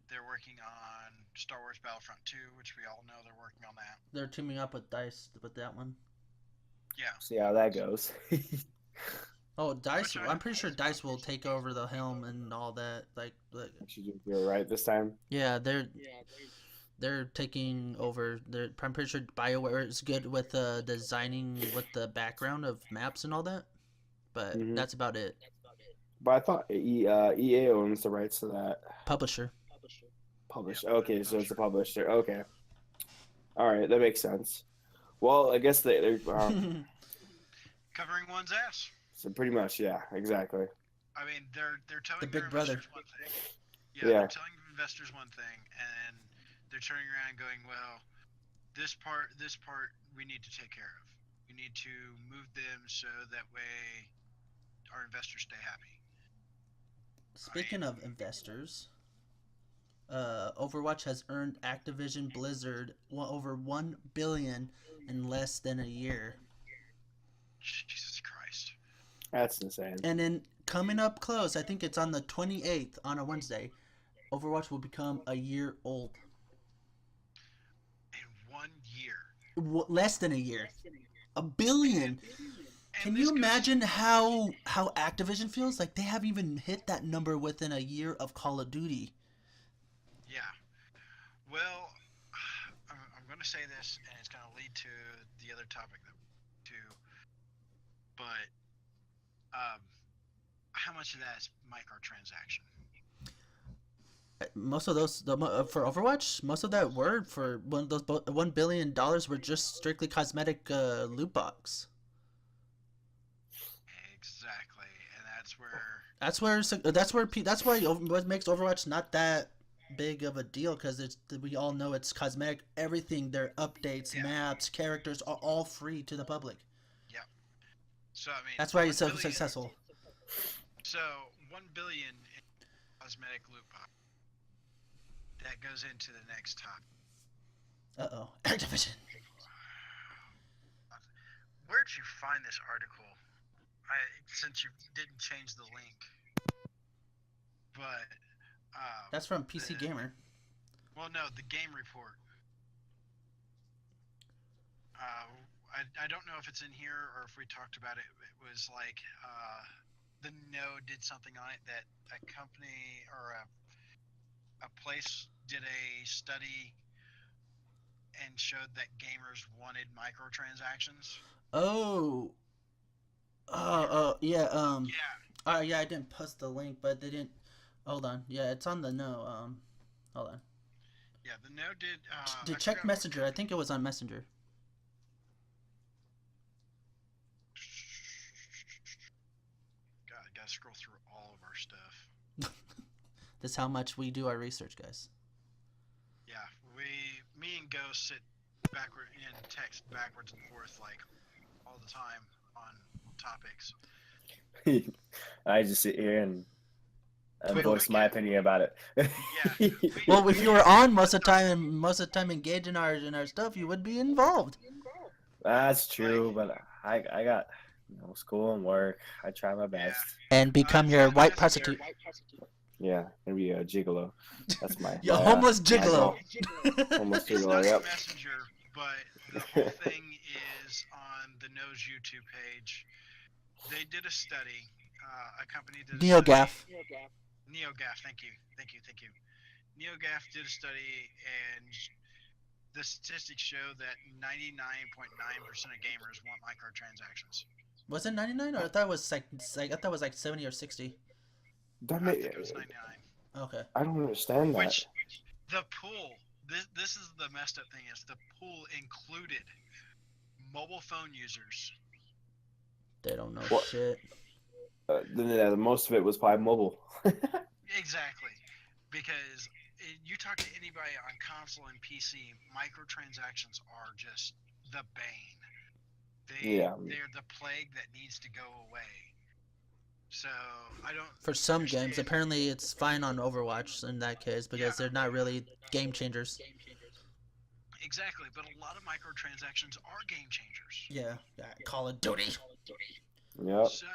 C: they're working on Star Wars Battlefront 2, which we all know they're working on that.
A: They're teaming up with DICE with that one.
C: Yeah.
B: See how that goes.
A: Oh, DICE!
C: Which
A: I'm pretty sure DICE will take over the helm and all that. Like
B: You're right this time.
A: yeah, they're taking over. I'm pretty sure BioWare is good with designing with the background of maps and all that, but
B: Mhm.
A: that's about it.
B: But I thought EA owns the rights to that.
A: Publisher.
B: Publisher.
C: Yeah,
B: Okay, so it's a publisher. Okay. All right, that makes sense. Well, I guess they're
C: covering one's ass.
B: so pretty much, yeah, exactly.
C: I mean, they're telling
A: The
C: their
A: Big Brother.
C: investors one thing. Yeah,
B: Yeah.
C: they're telling investors one thing, and they're turning around going, well, this part we need to take care of. We need to move them so that way our investors stay happy.
A: Speaking of investors, Overwatch has earned Activision Blizzard over $1 billion in less than a year.
C: Jesus Christ.
B: That's insane.
A: And then coming up close, I think it's on the 28th on a Wednesday, Overwatch will become a year old.
C: In 1 year.
A: Less than a year. $1 billion.
C: And
A: Can
C: this
A: you
C: goes,
A: imagine how Activision feels? Like they haven't even hit that number within a year of Call of Duty.
C: yeah. Well, I'm going to say this, and it's going to lead to the other topic that too. But how much of that is microtransaction?
A: Most of those for Overwatch, most of that were for those $1 billion were just strictly cosmetic loot box.
C: Exactly, and that's where.
A: That's why what makes Overwatch not that big of a deal, because we all know it's cosmetic. Everything, their updates,
C: Yeah.
A: maps, characters are all free to the public.
C: Yeah. So I mean,
A: That's why
C: 1
A: it's so
C: billion.
A: successful.
C: So 1 billion in cosmetic loot box. That goes into the next topic.
A: Activision.
C: Where'd you find this article? Since you didn't change the link, but
A: That's from PC Gamer.
C: well, no, the game report. I don't know if it's in here or if we talked about it. It was like the Node did something on it that a company or a place did a study and showed that gamers wanted microtransactions.
A: Oh. Yeah.
C: Yeah.
A: Yeah. I didn't post the link, but they didn't. Hold on. Yeah, it's on the no. Hold on.
C: Yeah, the Node did.
A: To
C: I
A: check
C: forgot
A: Messenger. I think it was on Messenger.
C: God, I gotta scroll through all of our stuff.
A: That's how much we do our research, guys.
C: Yeah, me and Ghost sit backward and text backwards and forth like all the time on topics.
B: I just sit here and
C: We-
B: voice
C: we
B: my
C: get-
B: opinion about it.
C: Yeah.
A: Well, if you were on most of the time engaged in our stuff, you would be involved.
B: That's true, but I got school and work. I try my best.
A: And become your
C: Send
A: white
C: Messenger.
A: prostitute.
B: Yeah, maybe a gigolo. That's my
A: Your homeless
B: my
A: gigolo.
B: goal. Homeless
C: It's
B: gigolo.
C: not
B: Yep.
C: Messenger, but the whole thing is on the Nose YouTube page. They did a study. A company did a
A: NeoGaf.
C: study. NeoGaf, thank you. NeoGaf did a study, and the statistics show that 99.9% of gamers want microtransactions.
A: Was it 99, or I thought it was like I thought it was like 70 or 60.
B: That
C: I think it was 99.
A: Okay.
B: I don't understand that.
C: Which the pool. This is the messed up thing is the pool included mobile phone users.
A: They don't know
B: What?
A: shit.
B: The most of it was probably mobile.
C: Exactly, because you talk to anybody on console and PC, microtransactions are just the bane.
B: Yeah.
C: They're the plague that needs to go away. So I don't.
A: For some
C: understand-
A: games, apparently it's fine on Overwatch in that case because they're not really game changers.
C: Exactly, but a lot of microtransactions are game changers.
A: Yeah. Call of Duty.
B: Yep.
C: So,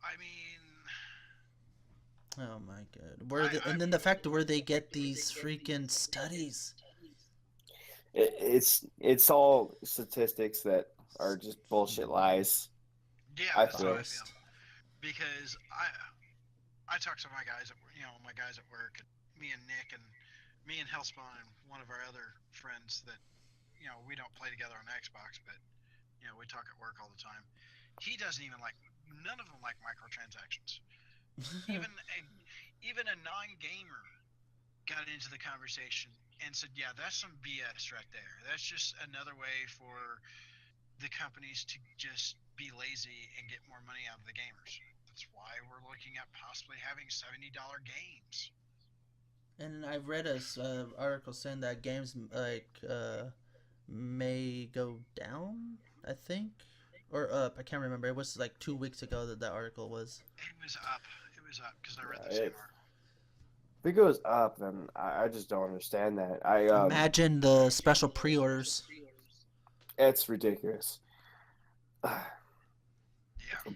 C: I mean,
A: Oh my god. And then the fact where they get these freaking studies.
B: It's all statistics that are just bullshit lies.
C: yeah,
B: I
C: that's how I
A: feel.
C: feel. Because I talk to my guys at work, and me and Hellspawn and one of our other friends that we don't play together on Xbox, but we talk at work all the time. He doesn't even none of them like microtransactions. Even a non-gamer got into the conversation and said, "Yeah, that's some BS right there. That's just another way for the companies to just be lazy and get more money out of the gamers. That's why we're looking at possibly having $70 games."
A: And I read a article saying that games may go down, I think, or up. I can't remember. It was like 2 weeks ago that article was.
C: It was up because I read
B: Yeah,
C: the same
B: it-
C: article.
B: If it goes up, then I just don't understand that.
A: Imagine the special pre-orders.
B: It's ridiculous.
C: Yeah.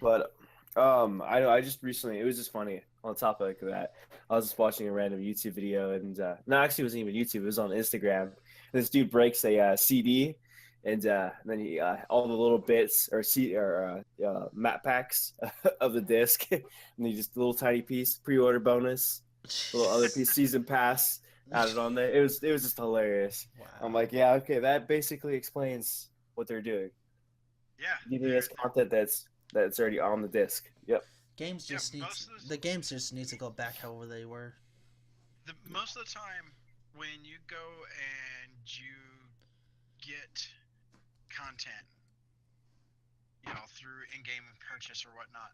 B: But I just recently, it was just funny on the topic of that. I was just watching a random YouTube video, and no, actually it wasn't even YouTube, it was on Instagram. This dude breaks a CD, and then he all the little bits map packs of the disc, and he just a little tiny piece pre-order bonus, little other piece season pass added on there. It was just hilarious.
A: Wow.
B: I'm like, yeah, okay, that basically explains what they're doing.
C: Yeah.
B: Giving us content that's already on the disc. Yep.
A: Games just the games just needs to go back however they were.
C: Most of the time, when you go and you get content, through in-game purchase or whatnot,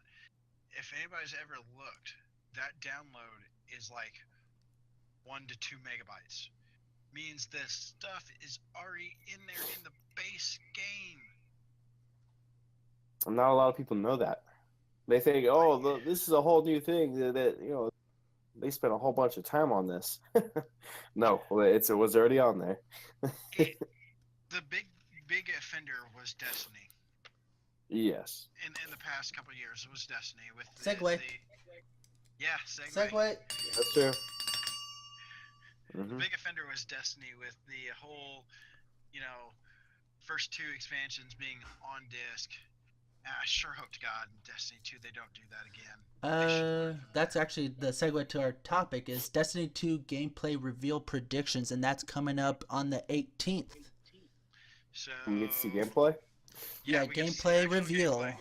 C: if anybody's ever looked, that download is like 1 to 2 megabytes. Means this stuff is already in there in the base game.
B: Not a lot of people know that. They think, oh, this is a whole new thing that they spent a whole bunch of time on this. No, it was already on there.
C: The big offender was Destiny.
B: Yes.
C: In the past couple of years, it was Destiny with
A: Segway.
C: Segway.
B: That's true.
C: The big offender was Destiny with the whole, first 2 expansions being on disc. I sure hope to God in Destiny 2 they don't do that again.
A: That's actually the segue to our topic is Destiny 2 gameplay reveal predictions, and that's coming up on the 18th.
C: So
B: we get to see gameplay?
A: Yeah, gameplay reveal.
C: Gameplay.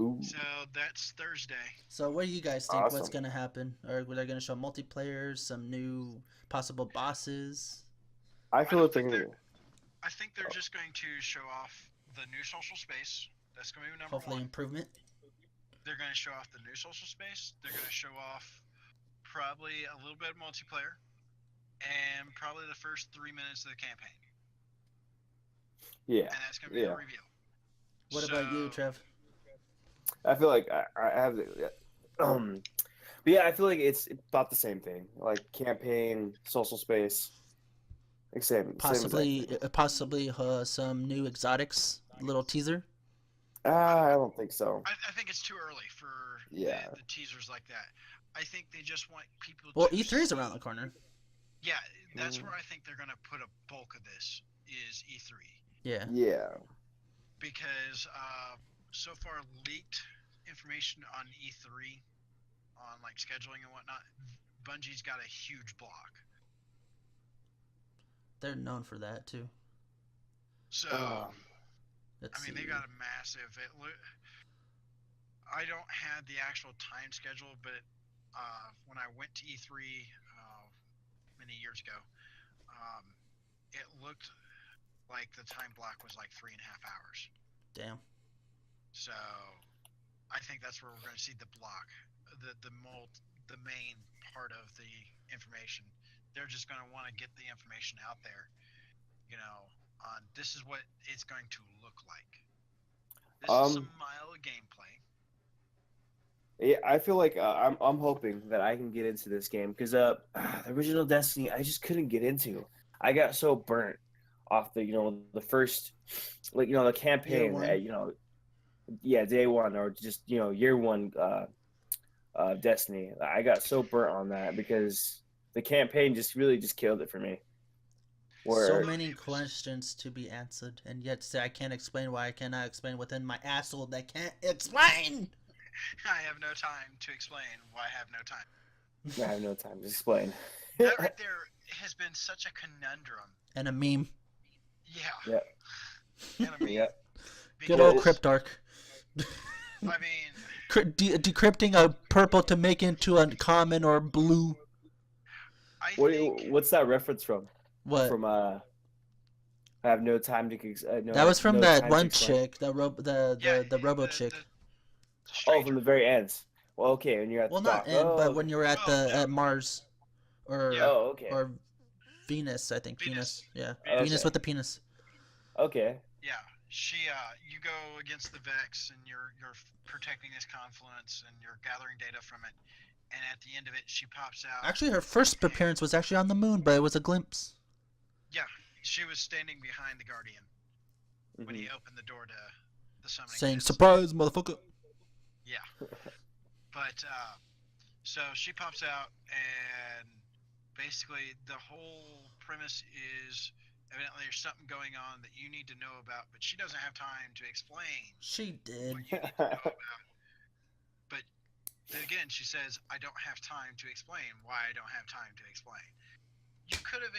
B: Ooh.
C: So that's Thursday.
A: So what do you guys think?
B: Awesome.
A: What's going to happen? Or are they going to show multiplayer, some new possible bosses?
B: I think
C: they're just going to show off the new social space. That's going to be number
A: Hopefully
C: 1.
A: Improvement.
C: They're going to show off the new social space. They're going to show off probably a little bit of multiplayer and probably the first 3 minutes of the campaign.
B: Yeah.
C: And that's going to be a reveal.
A: What about you, Trev?
B: I feel like I have but yeah, I feel like it's about the same thing. Like campaign, social space. Same
A: Possibly some new exotics, little teaser.
B: I don't think so.
C: I think it's too early for the teasers like that. I think they just want people
A: Well,
C: to
A: E3 is around the corner.
C: Yeah, that's where I think they're going to put a bulk of this is E3.
A: Yeah.
B: Yeah.
C: Because so far leaked information on E3 on like scheduling and whatnot, Bungie's got a huge block.
A: They're known for that too.
C: So they got a massive. I don't have the actual time schedule, but when I went to E3 many years ago, it looked like the time block was like 3.5 hours.
A: Damn.
C: So I think that's where we're going to see the block, the main part of the information. They're just going to want to get the information out there, on this is what it's going to look like. This is some mild gameplay.
B: Yeah, I feel like I'm hoping that I can get into this game because the original Destiny I just couldn't get into. I got so burnt off the the first the campaign day one or just year one Destiny. I got so burnt on that because the campaign just killed it for me.
A: So many questions to be answered, and yet say I can't explain why I cannot explain within my asshole that can't explain.
C: I have no time to explain why I have no time.
B: I have no time to explain.
C: That right there has been such a conundrum.
A: And a meme.
C: Yeah. And a meme.
B: Yeah.
A: Good old Cryptarch.
C: I mean...
A: decrypting a purple to make into a common or blue.
B: What's that reference from?
A: What?
B: From I have no time to.
A: That was from that one chick, the robo chick.
B: From the very end. Well, okay, when you're at
A: not end, but when you were at Mars, or or Venus, I think Venus. Yeah, okay. Venus with the penis.
B: Okay.
C: Yeah, you go against the Vex, and you're protecting this confluence, and you're gathering data from it. And at the end of it, she pops out.
A: Actually, her first appearance was actually on the moon, but it was a glimpse.
C: Yeah, she was standing behind the Guardian when he opened the door to the summoning.
A: Saying, "Surprise, motherfucker!"
C: Yeah. But, so she pops out, and basically the whole premise is Evidently, there's something going on that you need to know about, but she doesn't have time to explain
A: She did.
C: what you need to know about. But then again, she says, "I don't have time to explain why I don't have time to explain." You could have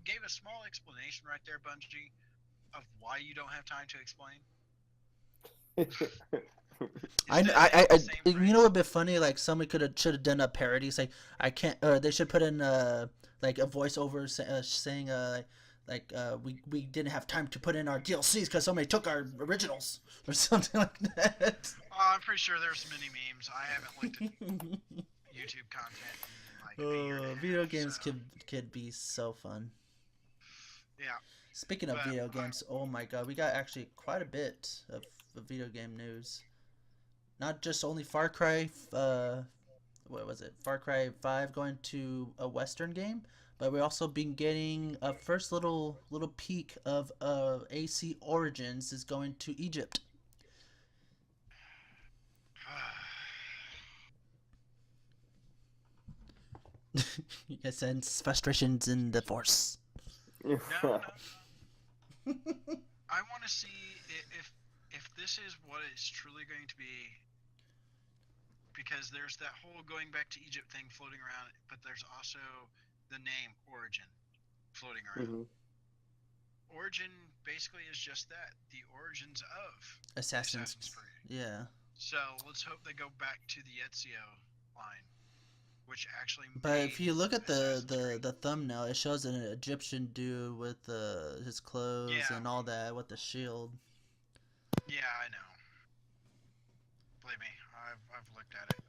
C: gave a small explanation right there, Bungie, of why you don't have time to explain. Instead of saying the same
A: You know
C: phrase.
A: what would be funny? Like somebody should have done a parody. Say I can't, or they should put in like a voiceover saying we didn't have time to put in our DLCs because somebody took our originals or something like that.
C: I'm pretty sure there's many memes. I haven't looked at YouTube content in like a year and a
A: Video
C: half.
A: games
C: So
A: could be so fun.
C: yeah,
A: Speaking of
C: but
A: video games, oh my god, we got actually quite a bit of video game news. Not just only Far Cry, what was it? Far Cry 5 going to a Western game, but we also been getting a first little peek of AC Origins is going to Egypt. Yes, and frustrations in the Force.
C: no. I want to see if this is what it's truly going to be, because there's that whole going back to Egypt thing floating around, but there's also the name Origin floating around.
B: Mm-hmm.
C: Origin basically is just that, the origins of
A: Assassin's
C: Creed.
A: Yeah.
C: So let's hope they go back to the Ezio line, which actually.
A: But if you look at
C: Assassin's Creed.
A: the thumbnail, it shows an Egyptian dude with his clothes
C: Yeah.
A: and all that with the shield.
C: Yeah, I know. Believe me, I've looked at it.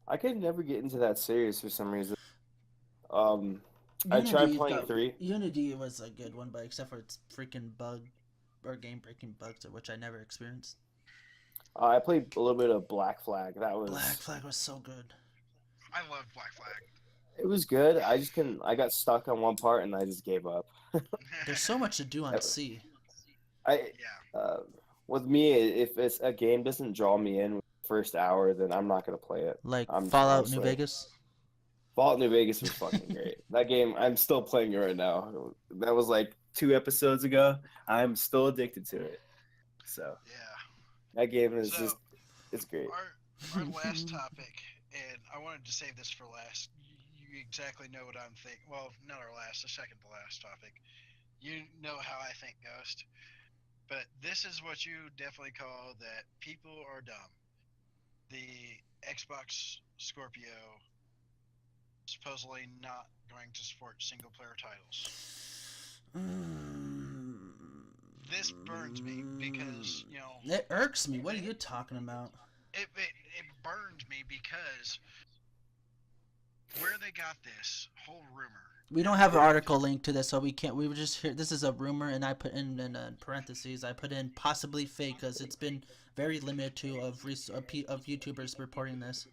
B: I could never get into that series for some reason. I tried playing 3.
A: Unity was a good one, but except for its freaking bug or game breaking bugs, which I never experienced.
B: I played a little bit of Black Flag.
A: Black Flag was so good.
C: I love Black Flag.
B: It was good. I just couldn't. I got stuck on one part and I just gave up.
A: There's so much to do on C.
B: With me, if it's a game doesn't draw me in with the first hour, then I'm not gonna play it.
A: Like Fallout New Vegas.
B: Fallout New Vegas was fucking great. That game, I'm still playing it right now. That was like 2 episodes ago. I'm still addicted to it. So
C: yeah,
B: that game is it's great.
C: Our last topic, and I wanted to save this for last. You exactly know what I'm thinking. Well, not our last, the second to last topic. You know how I think, Ghost. But this is what you definitely call that people are dumb. The Xbox Scorpio supposedly not going to support single player titles. This burns me because,
A: it irks me. What are you talking about?
C: It burned me because where they got this whole rumor.
A: We don't have an article linked to this, so we can't. We were just here. This is a rumor, and I put in parentheses. I put in possibly fake because it's been very limited to of YouTubers reporting this.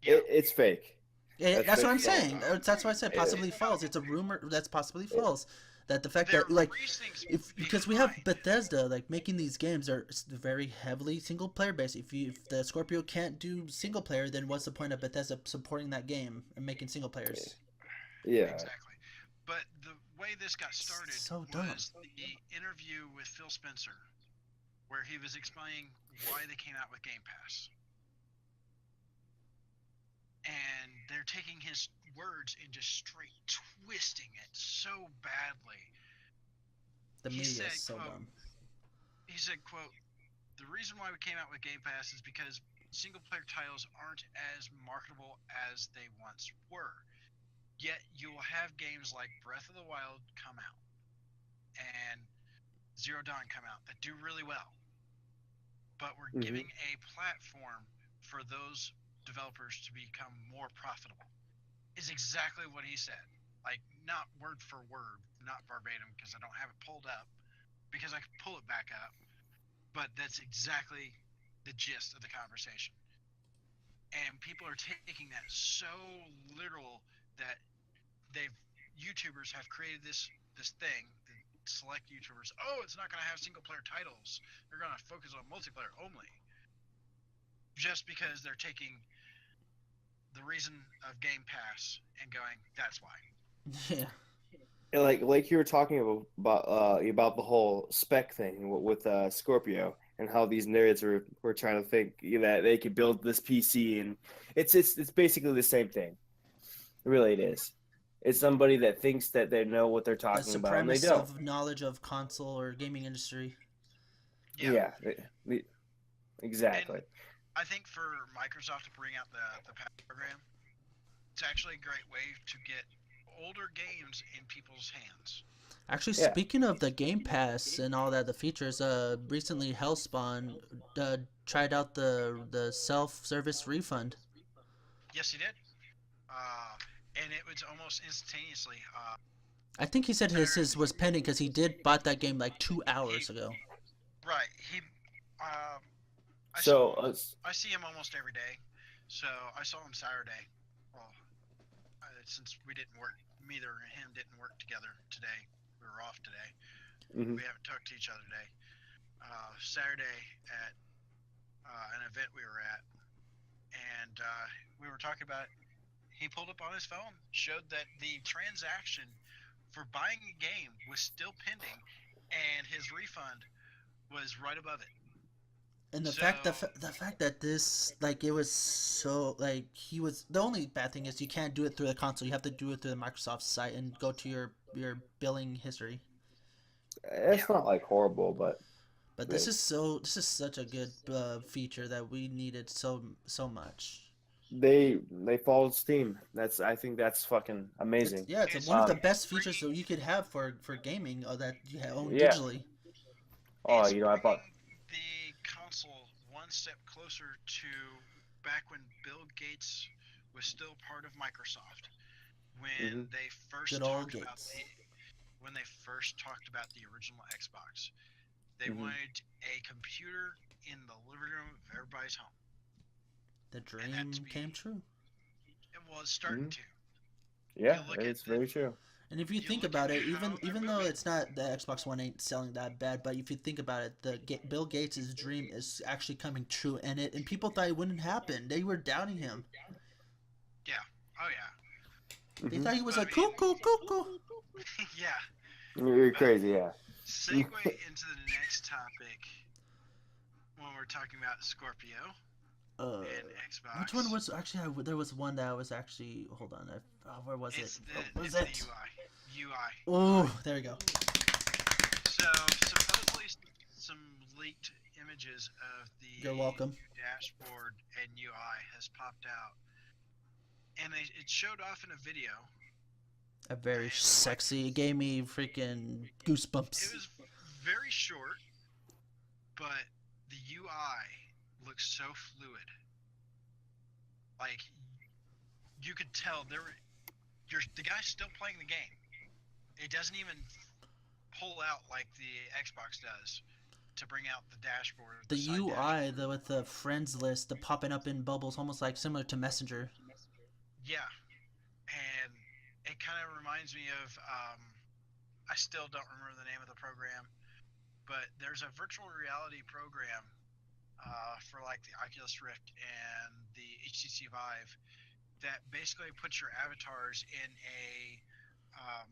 B: It's fake.
A: That's what I'm saying. That's why I said possibly false. It's a rumor that's possibly false. That the fact that because we have Bethesda making these games are very heavily single player based. If the Scorpio can't do single player, then what's the point of Bethesda supporting that game and making single players?
B: Yeah.
C: Exactly. But the way this got started was the interview with Phil Spencer, where he was explaining why they came out with Game Pass. And they're taking his words and just straight twisting it so badly.
A: The media is so dumb.
C: He said, quote, "The reason why we came out with Game Pass is because single-player titles aren't as marketable as they once were. Yet you will have games like Breath of the Wild come out and Zero Dawn come out that do really well. But we're giving a platform for those developers to become more profitable." Is exactly what he said. Not word for word, not verbatim, because I don't have it pulled up, because I could pull it back up, but that's exactly the gist of the conversation. And people are taking that so literal that YouTubers have created this thing, the select YouTubers, it's not going to have single player titles. They're going to focus on multiplayer only. Just because they're taking the reason of Game Pass and going, that's why.
A: Yeah.
B: like you were talking about the whole spec thing with Scorpio and how these nerds were trying to think that they could build this PC, and it's basically the same thing. Really, it is. It's somebody that thinks that they know what they're
A: The
B: talking about, and they
A: supremacy
B: don't.
A: of knowledge of console or gaming industry.
C: Yeah,
B: Yeah, exactly.
C: and I think for Microsoft to bring out the Pass program, it's actually a great way to get older games in people's hands.
A: Actually,
B: Yeah.
A: speaking of the Game Pass and all that, the features, recently Hellspawn tried out the self-service refund.
C: Yes, he did. Uh, and it was almost instantaneously.
A: I think he said his was pending because he did bought that game like 2 hours
C: He
A: ago.
C: right. He um, I saw
B: So
C: him. I see him almost every day. So I saw him Saturday. Well, since we didn't work, neither him didn't work together today. We were off today.
B: mhm.
C: We haven't talked to each other today. Saturday at an event we were at, and we were talking about. He pulled up on his phone, showed that the transaction for buying a game was still pending, and his refund was right above it.
A: And
C: So
A: the fact that this like it was so like he was the only bad thing is you can't do it through the console. You have to do it through the Microsoft site and go to your billing history.
C: yeah,
B: It's not like horrible, but
A: But
B: they
A: this is such a good feature that we needed so much.
B: they followed Steam. I think that's fucking
A: It's
B: amazing.
A: yeah, it's one of the
B: Um,
A: best features that
C: bringing
A: you could have for gaming that you own
B: yeah.
A: digitally.
B: Oh,
C: it's
B: I bought.
C: bringing the console one step closer to back when Bill Gates was still part of Microsoft.
B: Hmm.
C: When they
A: Good
C: first
A: old
C: talked about
A: Gates.
C: the original Xbox, they
B: Hmm.
C: wanted a computer in the living room of everybody's home,
A: The
C: and that to
A: dream came
C: be
A: true.
C: it was starting
B: Hmm.
C: to.
B: Yeah,
C: You look at
B: it's very true.
A: And if you
C: you
A: think
C: look at
A: about it,
C: how they're
A: even though
C: moving.
A: it's not the Xbox One ain't selling that bad, but if you think about it, Bill Gates' dream is actually coming true, and people thought it wouldn't happen. They were doubting him.
C: Yeah. Oh yeah.
A: They
B: Hmm.
A: thought he was
C: But I
A: like
C: mean,
A: cuckoo cuckoo.
C: yeah.
B: You're
C: But
B: crazy, yeah.
C: segue into the next topic when we're talking about Scorpio
A: Uh,
C: and
A: which one
C: Xbox.
A: was actually? There was one that I was actually. Hold on, where was it?
C: It's
A: What
C: the
A: was
C: it's the
A: it?
C: UI. UI.
A: Oh, there we go.
C: So supposedly some leaked images of the
A: You're welcome.
C: new dashboard and UI has popped out, and it showed off in a video.
A: A very
C: And from what
A: sexy. It gave me freaking
C: it
A: goosebumps.
C: was very short, but the UI looks so fluid. Like you could tell the guy's still playing the game. It doesn't even pull out like the Xbox does to bring out the dashboard, the
A: The
C: side
A: UI,
C: dashboard.
A: with the friends list, the popping up in bubbles, almost like similar to Messenger.
C: Yeah, and it kind of reminds me of I still don't remember the name of the program, but there's a virtual reality program for like the Oculus Rift and the HTC Vive that basically puts your avatars in a um,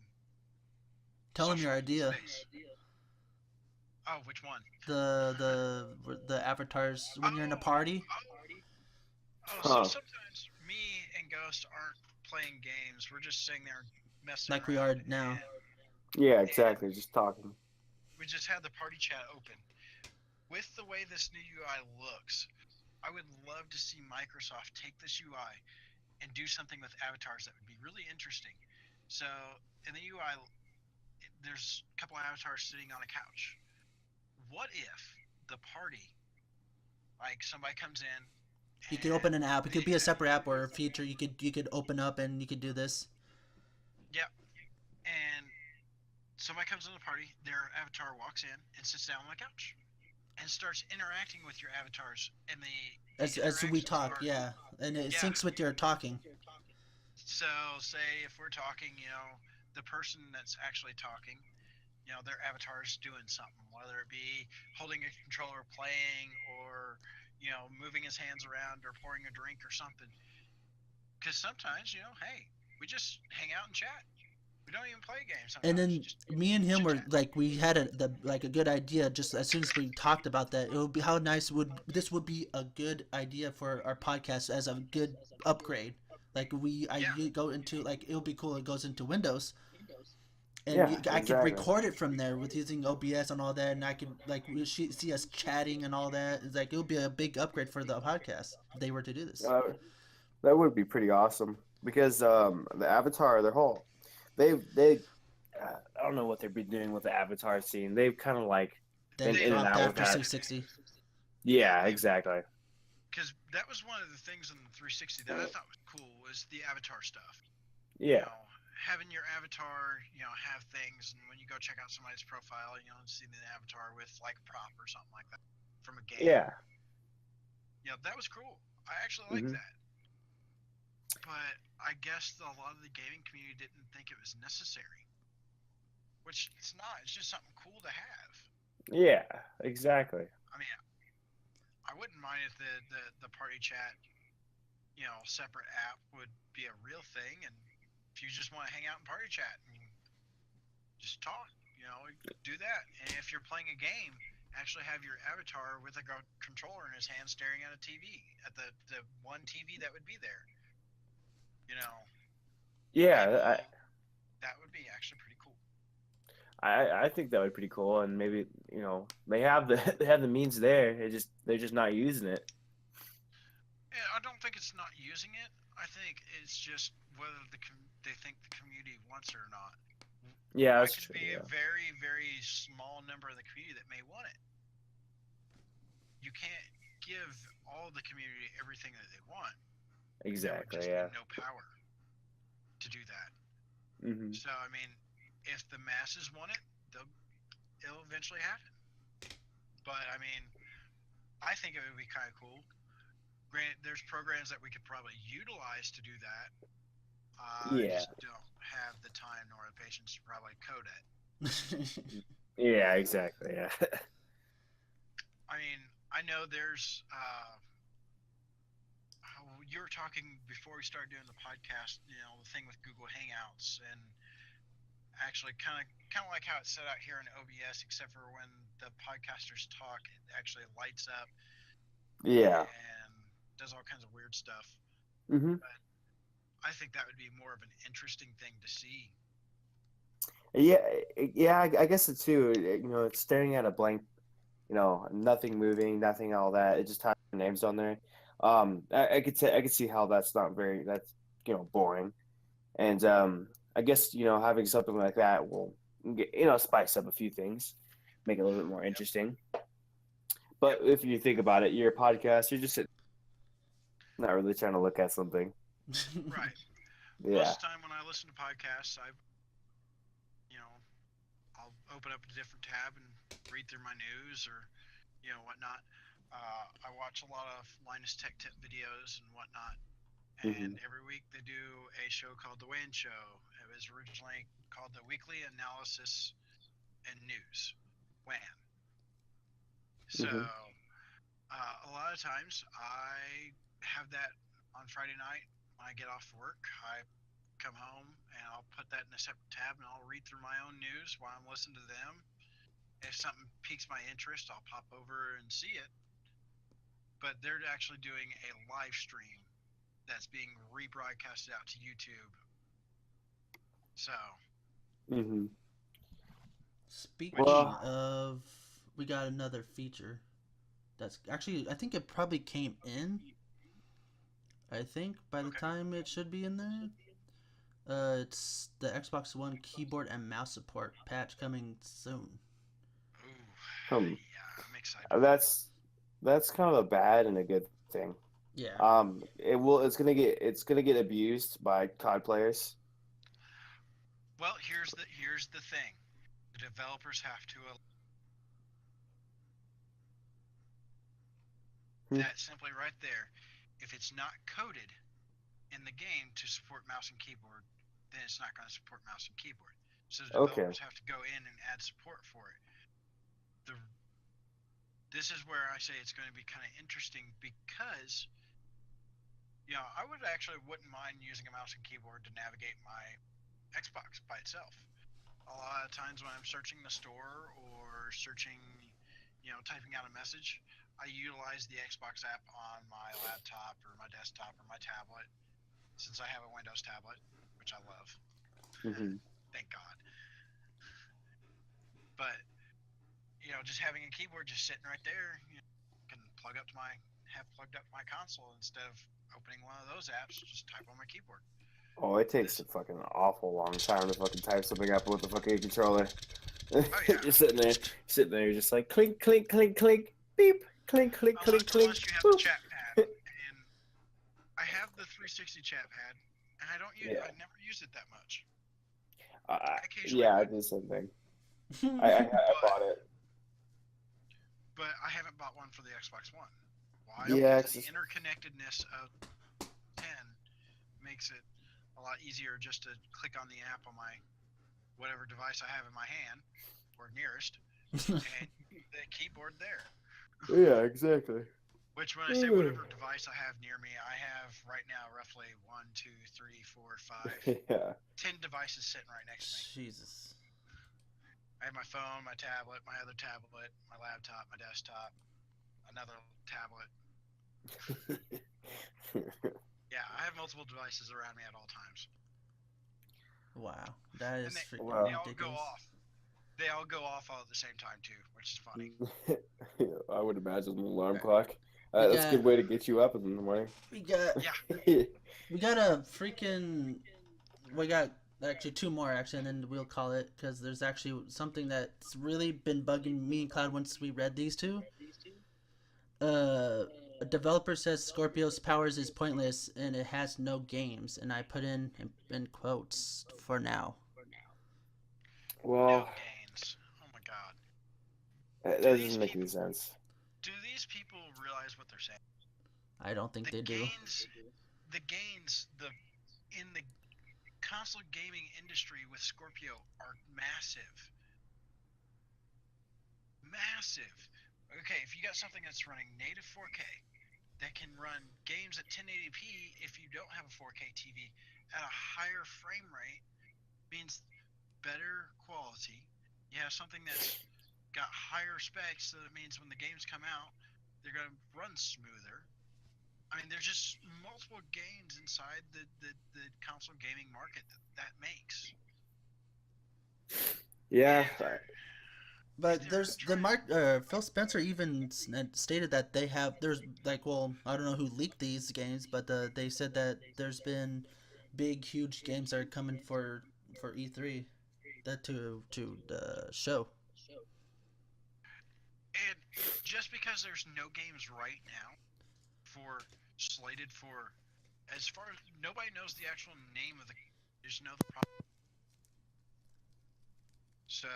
A: Tell them your
C: social
A: idea.
C: space. Oh, which one?
A: The avatars when you're in a
C: Oh,
A: party,
C: so
B: Huh.
C: sometimes me and Ghost aren't playing games. We're just sitting there messing
A: like we
C: around,
A: are now.
B: Yeah,
C: and
B: exactly. Just talking.
C: we just had the party chat open. With the way this new UI looks, I would love to see Microsoft take this UI and do something with avatars that would be really interesting. So in the UI, there's a couple avatars sitting on a couch. What if the party, like somebody comes in
A: You could
C: and
A: open an app. It
C: they
A: could be a separate app or a feature. You could open up and you could do this.
C: yep, and somebody comes in the party, their avatar walks in and sits down on the couch and starts interacting with your avatars, and the
A: As we
C: interactions
A: talk,
C: are
A: yeah, and it
C: yeah.
A: syncs with your talking.
C: So say if we're talking, the person that's actually talking, their avatar's doing something, whether it be holding a controller playing or moving his hands around or pouring a drink or something. Because sometimes, hey, we just hang out and chat. We don't even play games
A: And
C: sometimes.
A: then
C: Just
A: me and him were
C: chit-chat.
A: like, we had a good idea just as soon as we talked about that. It would be how nice would be a good idea for our podcast as a good upgrade. Like
C: Yeah.
A: you go into like it would be cool. It goes into Windows, and
B: Yeah,
A: I could
B: exactly.
A: record it from there with using OBS and all that, and I could like see us chatting and all that. It's like it would be a big upgrade for the podcast if they were to do this.
B: Uh, that would be pretty awesome because the Avatar, their whole they I don't know what they've been doing with the Avatar scene. They've kind of like
A: Then
B: been
A: it
C: They
B: in and
A: dropped
B: out with
A: after
B: that.
A: 660.
B: Yeah, exactly.
C: because that was one of the things on the 360 that I thought was cool was the avatar stuff.
B: Yeah,
C: Having your avatar, have things, and when you go check out somebody's profile, see the avatar with like a prop or something like that from a game.
B: yeah.
C: That was cool. I actually like
B: Hmm.
C: that. But I guess a lot of the gaming community didn't think it was necessary, which it's not. It's just something cool to have.
B: Yeah, exactly.
C: I mean, I wouldn't mind if the party chat, separate app would be a real thing, and if you just want to hang out and party chat and just talk, do that. And if you're playing a game, actually have your avatar with a controller in his hand staring at a TV, at the one TV that would be there.
B: Yeah,
C: Maybe that would be actually pretty cool.
B: I think that would be pretty cool, and maybe they have the they have the means there. They're just not using it.
C: Yeah, I don't think it's not using it. I think it's just whether they think the community wants it or not.
B: Yeah,
C: I
B: that's
C: could
B: true.
C: be
B: Yeah.
C: a very, very small number of the community that may want it. You can't give all the community everything that they want. There would
B: Exactly.
C: just
B: Yeah.
C: be no power to do that.
B: Hmm.
C: So, I mean, if the masses want it, it'll eventually happen. But, I mean, I think it would be kind of cool. Granted, there's programs that we could probably utilize to do that. I
B: Yeah.
C: just don't have the time nor the patience to probably code it.
B: Yeah. Exactly. Yeah.
C: I mean, I know there's. You were talking before we started doing the podcast. The thing with Google Hangouts, and actually kind of like how it's set out here in OBS, except for when the podcasters talk, it actually lights up
B: Yeah.
C: and does all kinds of weird stuff.
B: Hmm.
C: But I think that would be more of an interesting thing to see.
B: Yeah. Yeah. I guess it too. It's staring at a blank. Nothing moving, nothing, all that. It just has names on there. I could see how that's not very that's boring, and I guess having something like that will spice up a few things, make it a little bit more
C: Yep.
B: interesting. But if you think about it, you're a podcast, you're just not really trying to look at something.
C: Right.
B: Yeah.
C: Most of the time when I listen to podcasts, I'll open up a different tab and read through my news or whatnot. I watch a lot of Linus Tech Tip videos and whatnot. And every week they do a show called The Wayne Show. It was originally called the Weekly Analysis and News, WAN. So a lot of times I have that on Friday night when I get off work. I come home and I'll put that in a separate tab and I'll read through my own news while I'm listening to them. If something piques my interest, I'll pop over and see it. But they're actually doing a live stream that's being rebroadcasted out to YouTube. So.
A: Speaking
B: Well,
A: of, we got another feature. That's actually, I think it probably came in. I think by the
C: Okay.
A: time it should be in there. It's the Xbox One keyboard and mouse support patch coming soon.
C: Ooh,
B: um,
C: yeah, I'm excited.
B: that's kind of a bad and a good thing.
A: Yeah.
B: It's gonna get abused by COD players.
C: Well, here's the thing: the developers have to. That simply right there. If it's not coded in the game to support mouse and keyboard, then it's not going to support mouse and keyboard. So the
B: Okay.
C: developers have to go in and add support for it. This is where I say it's going to be kind of interesting because, I wouldn't mind using a mouse and keyboard to navigate my Xbox by itself. A lot of times when I'm searching the store or searching, typing out a message, I utilize the Xbox app on my laptop or my desktop or my tablet, since I have a Windows tablet, which I love.
B: Mm-hmm.
C: Thank God. But just having a keyboard just sitting right there, can have plugged up to my console instead of opening one of those apps. Just type on my keyboard.
B: Oh, it takes a fucking awful long time to fucking type something up with the fucking controller.
C: Oh yeah.
B: You're sitting there, you're just like clink, clink, clink, clink, beep, clink, clink, clink, clink.
C: Unless you have the chat pad, and I have the 360 chat pad, and I don't use.
B: Yeah.
C: I never use it that much.
B: Yeah, I did the same thing. I bought it.
C: But I haven't bought one for the Xbox One. Why?
B: Yeah,
C: because the interconnectedness of 10 makes it a lot easier just to click on the app on my whatever device I have in my hand or nearest, and the keyboard there.
B: Yeah, exactly.
C: Which, when I say whatever device I have near me, I have right now roughly 1, 2, 3, 4, 5,
B: Yeah.
C: 10 devices sitting right next to
A: Jesus.
C: me. I have my phone, my tablet, my other tablet, my laptop, my desktop, another tablet. Yeah, I have multiple devices around me at all times.
A: Wow, that is freaking
C: they all
A: ridiculous.
C: go off. They all go off all at the same time too, which is funny.
B: I would imagine an alarm clock. That's a good way to get you up in the morning.
A: We got actually two more actually, and then we'll call it, because there's actually something that's really been bugging me and Cloud once we read these two. A developer says Scorpio's powers is pointless and it has no games, and I put in quotes for now.
C: Well, no games. Oh my God.
B: That doesn't make any sense.
C: Do these people realize what they're saying?
A: I don't think they do.
C: The gains in the console gaming industry with Scorpio are massive. Massive. Okay, if you got something that's running native 4K that can run games at 1080p if you don't have a 4K TV at a higher frame rate, means better quality. You have something that's got higher specs, so that means when the games come out, they're going to run smoother. I mean, there's just multiple gains inside the console gaming market that makes.
B: Yeah.
A: But there's Phil Spencer even stated that there's like, well, I don't know who leaked these games, but they said that there's been big, huge games that are coming for E3 to the show.
C: And just because there's no games right now slated for, as far as nobody knows the actual name of the, just know the product. So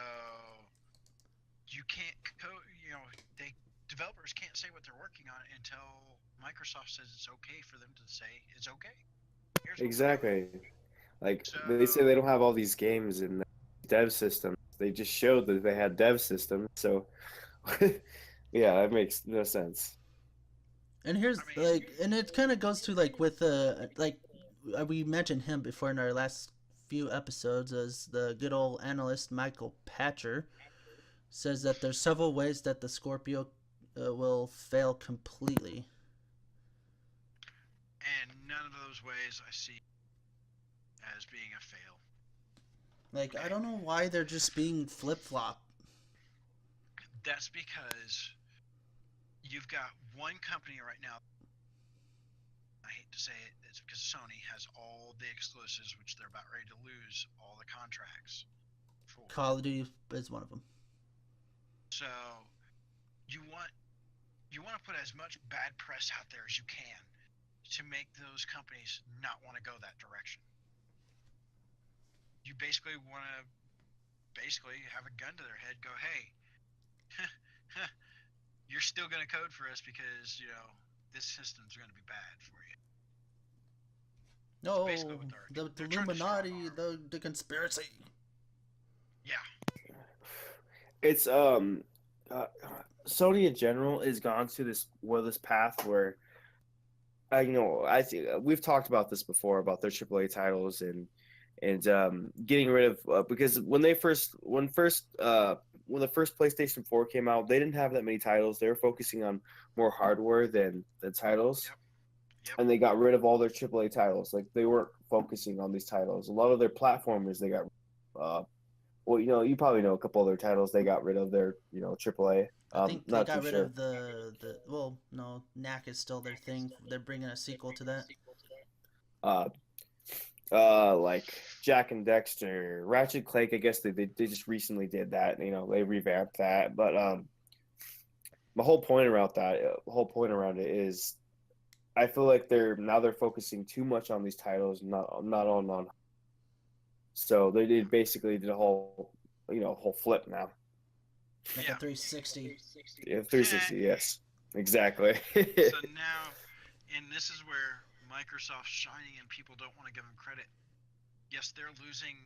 C: you can't developers can't say what they're working on until Microsoft says it's okay for them to say it's okay.
B: Exactly. Like, they say they don't have all these games in the dev system. They just showed that they had dev systems, so yeah, that makes no sense.
A: And here's and it kind of goes to with we mentioned him before in our last few episodes, as the good old analyst Michael Patcher says that there's several ways that the Scorpio will fail completely.
C: And none of those ways I see as being a fail.
A: I don't know why they're just being flip-flop.
C: That's because you've got one company right now, I hate to say it, it's because Sony has all the exclusives, which they're about ready to lose all the contracts for.
A: Call of Duty is one of them.
C: So you want to put as much bad press out there as you can to make those companies not want to go that direction. You basically want to have a gun to their head, go, hey, you're still going to code for us because, this system's going to be bad for you.
A: No, the Illuminati, the conspiracy.
C: Yeah.
B: It's Sony in general has gone to this path where I think we've talked about this before about their AAA titles, and and getting rid of because when the first PlayStation 4 came out, they didn't have that many titles. They were focusing on more hardware than the titles,
C: Yep. Yep.
B: and they got rid of all their AAA titles. Like they weren't focusing on these titles. A lot of their platformers they got. Well, you probably know a couple other titles they got rid of their AAA.
A: I think they
B: Not
A: got
B: too
A: rid
B: sure.
A: of the well, no, knack is still their thing. They're bringing a sequel to that.
B: Uh, like Jack and Dexter, Ratchet and Clank. I guess they just recently did that. They revamped that. But the whole point around it is, I feel like they're focusing too much on these titles, not on. So they did a whole flip now.
A: Like a 360.
B: Yeah, 360. Yes, exactly.
C: So now, and this is where Microsoft's shining, and people don't want to give them credit. Yes, they're losing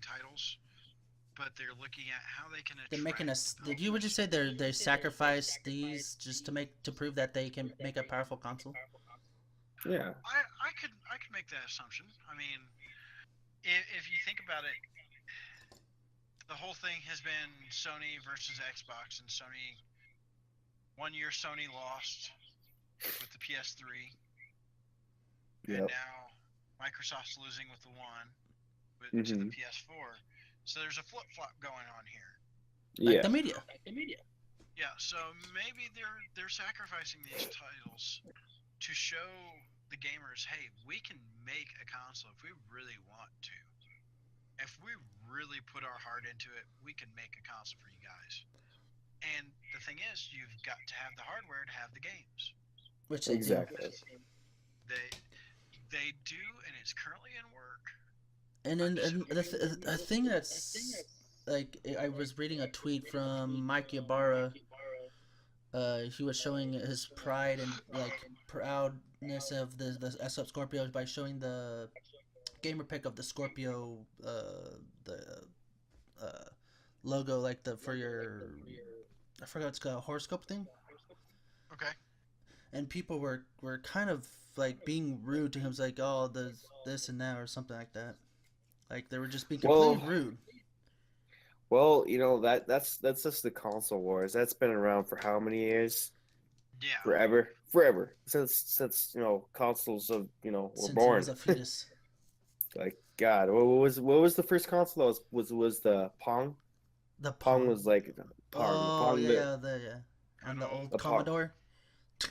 C: titles, but they're looking at how they can attract.
A: They're making us. Would you say they sacrifice these just to prove that they can make a powerful console?
B: Yeah.
C: I could make that assumption. I mean, if you think about it, the whole thing has been Sony versus Xbox, and Sony. 1 year Sony lost with the PS3, and
B: Yep.
C: now Microsoft's losing with the One to the
B: Mhm.
C: PS4. So there's a flip flop going on here.
A: Like
B: Yeah.
A: the media.
C: Yeah, so maybe they're sacrificing these titles to show the gamers, hey, we can make a console if we really want to. If we really put our heart into it, we can make a console for you guys. And the thing is, you've got to have the hardware to have the games.
A: Which they
B: Exactly.
C: They do, and it's currently in work.
A: do. And the thing that's like, I was reading a tweet from Mike Ybarra. He was showing his pride and like proudness of the S Up Scorpio by showing the gamer pick of the Scorpio the logo, like for your, I forgot what it's called, horoscope thing.
C: Okay.
A: And people were kind of like being rude to him. It's like, oh, there's this and that or something like that. Like they were just being completely rude.
B: Well, that's just the console wars. That's been around for how many years?
C: Yeah.
B: Forever. Since consoles were
A: Since
B: born.
A: he was a fetus.
B: Like God, what was the first console? That was the Pong.
A: The
B: Pong was like
A: Oh
B: Pong.
A: yeah, and the old
B: The Pong.
A: Commodore.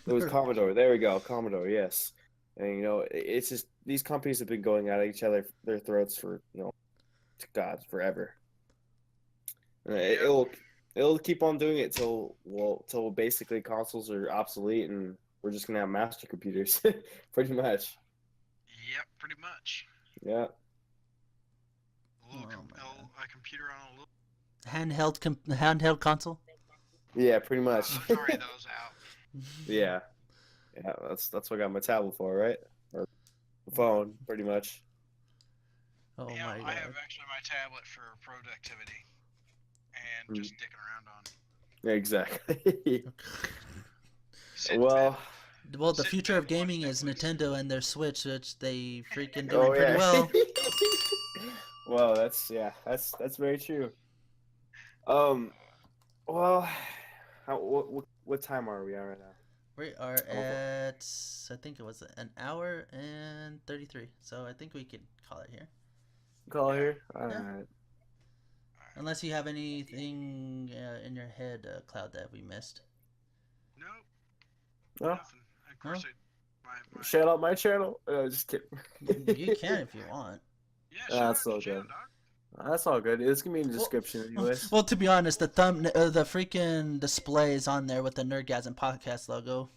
B: It was Commodore. There we go, Commodore. Yes, and it's just these companies have been going at each other their throats for to God forever. And it'll keep on doing it till basically consoles are obsolete and we're just gonna have master computers, pretty much.
C: Yep, pretty much.
B: Yeah.
C: A computer on a little
A: handheld console.
B: Yeah, pretty much.
C: Those already those out.
B: Yeah, that's what I got my tablet for, right? Or the phone, pretty much.
A: Oh
C: Yeah,
A: my God.
C: I have actually my tablet for productivity and just dicking around on.
B: Yeah, exactly.
C: Sit
B: Well,
A: the future of gaming is Nintendo and their Switch, which they freaking doing
B: oh
A: pretty
B: yeah.
A: well.
B: Well, that's very true. Well, what time are we at right now?
A: We are at, I think it was an hour and 33, so I think we could call it here.
B: Call here. All
A: Yeah.
B: right.
A: Unless you have anything in your head, Cloud, that we missed.
C: Nope.
B: No.
C: Nothing. Of course, my
B: Shout out my channel. Just kidding.
A: You can if you want.
C: Yeah,
B: That's
C: sure.
B: so good. That's all good. It's gonna be in the description, anyways.
A: Well, to be honest, the the freaking display is on there with the Nerdgasm Podcast logo.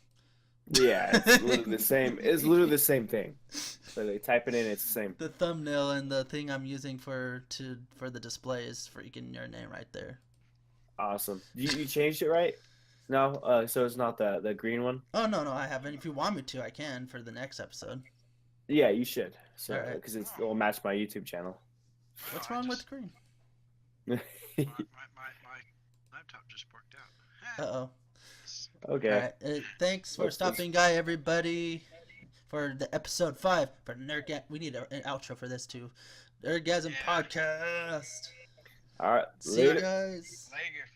B: Yeah, it's literally the same. It's literally the same thing. So they type it in, it's the same.
A: The thumbnail and the thing I'm using for the display is freaking your name right there.
B: Awesome. You changed it, right? No. So it's not the green one.
A: Oh no, I haven't. If you want me to, I can for the next episode.
B: Yeah, you should. So
A: All right.
B: because it'll match my YouTube channel.
A: What's wrong with green?
C: My laptop just worked out.
A: Uh oh.
B: Okay.
A: All right. Thanks for stopping by, everybody. for the episode 5 for Nerdgasm. We need an outro for this too. Nerdgasm Podcast.
B: All right.
A: See you
B: Later.
A: guys.
C: Later.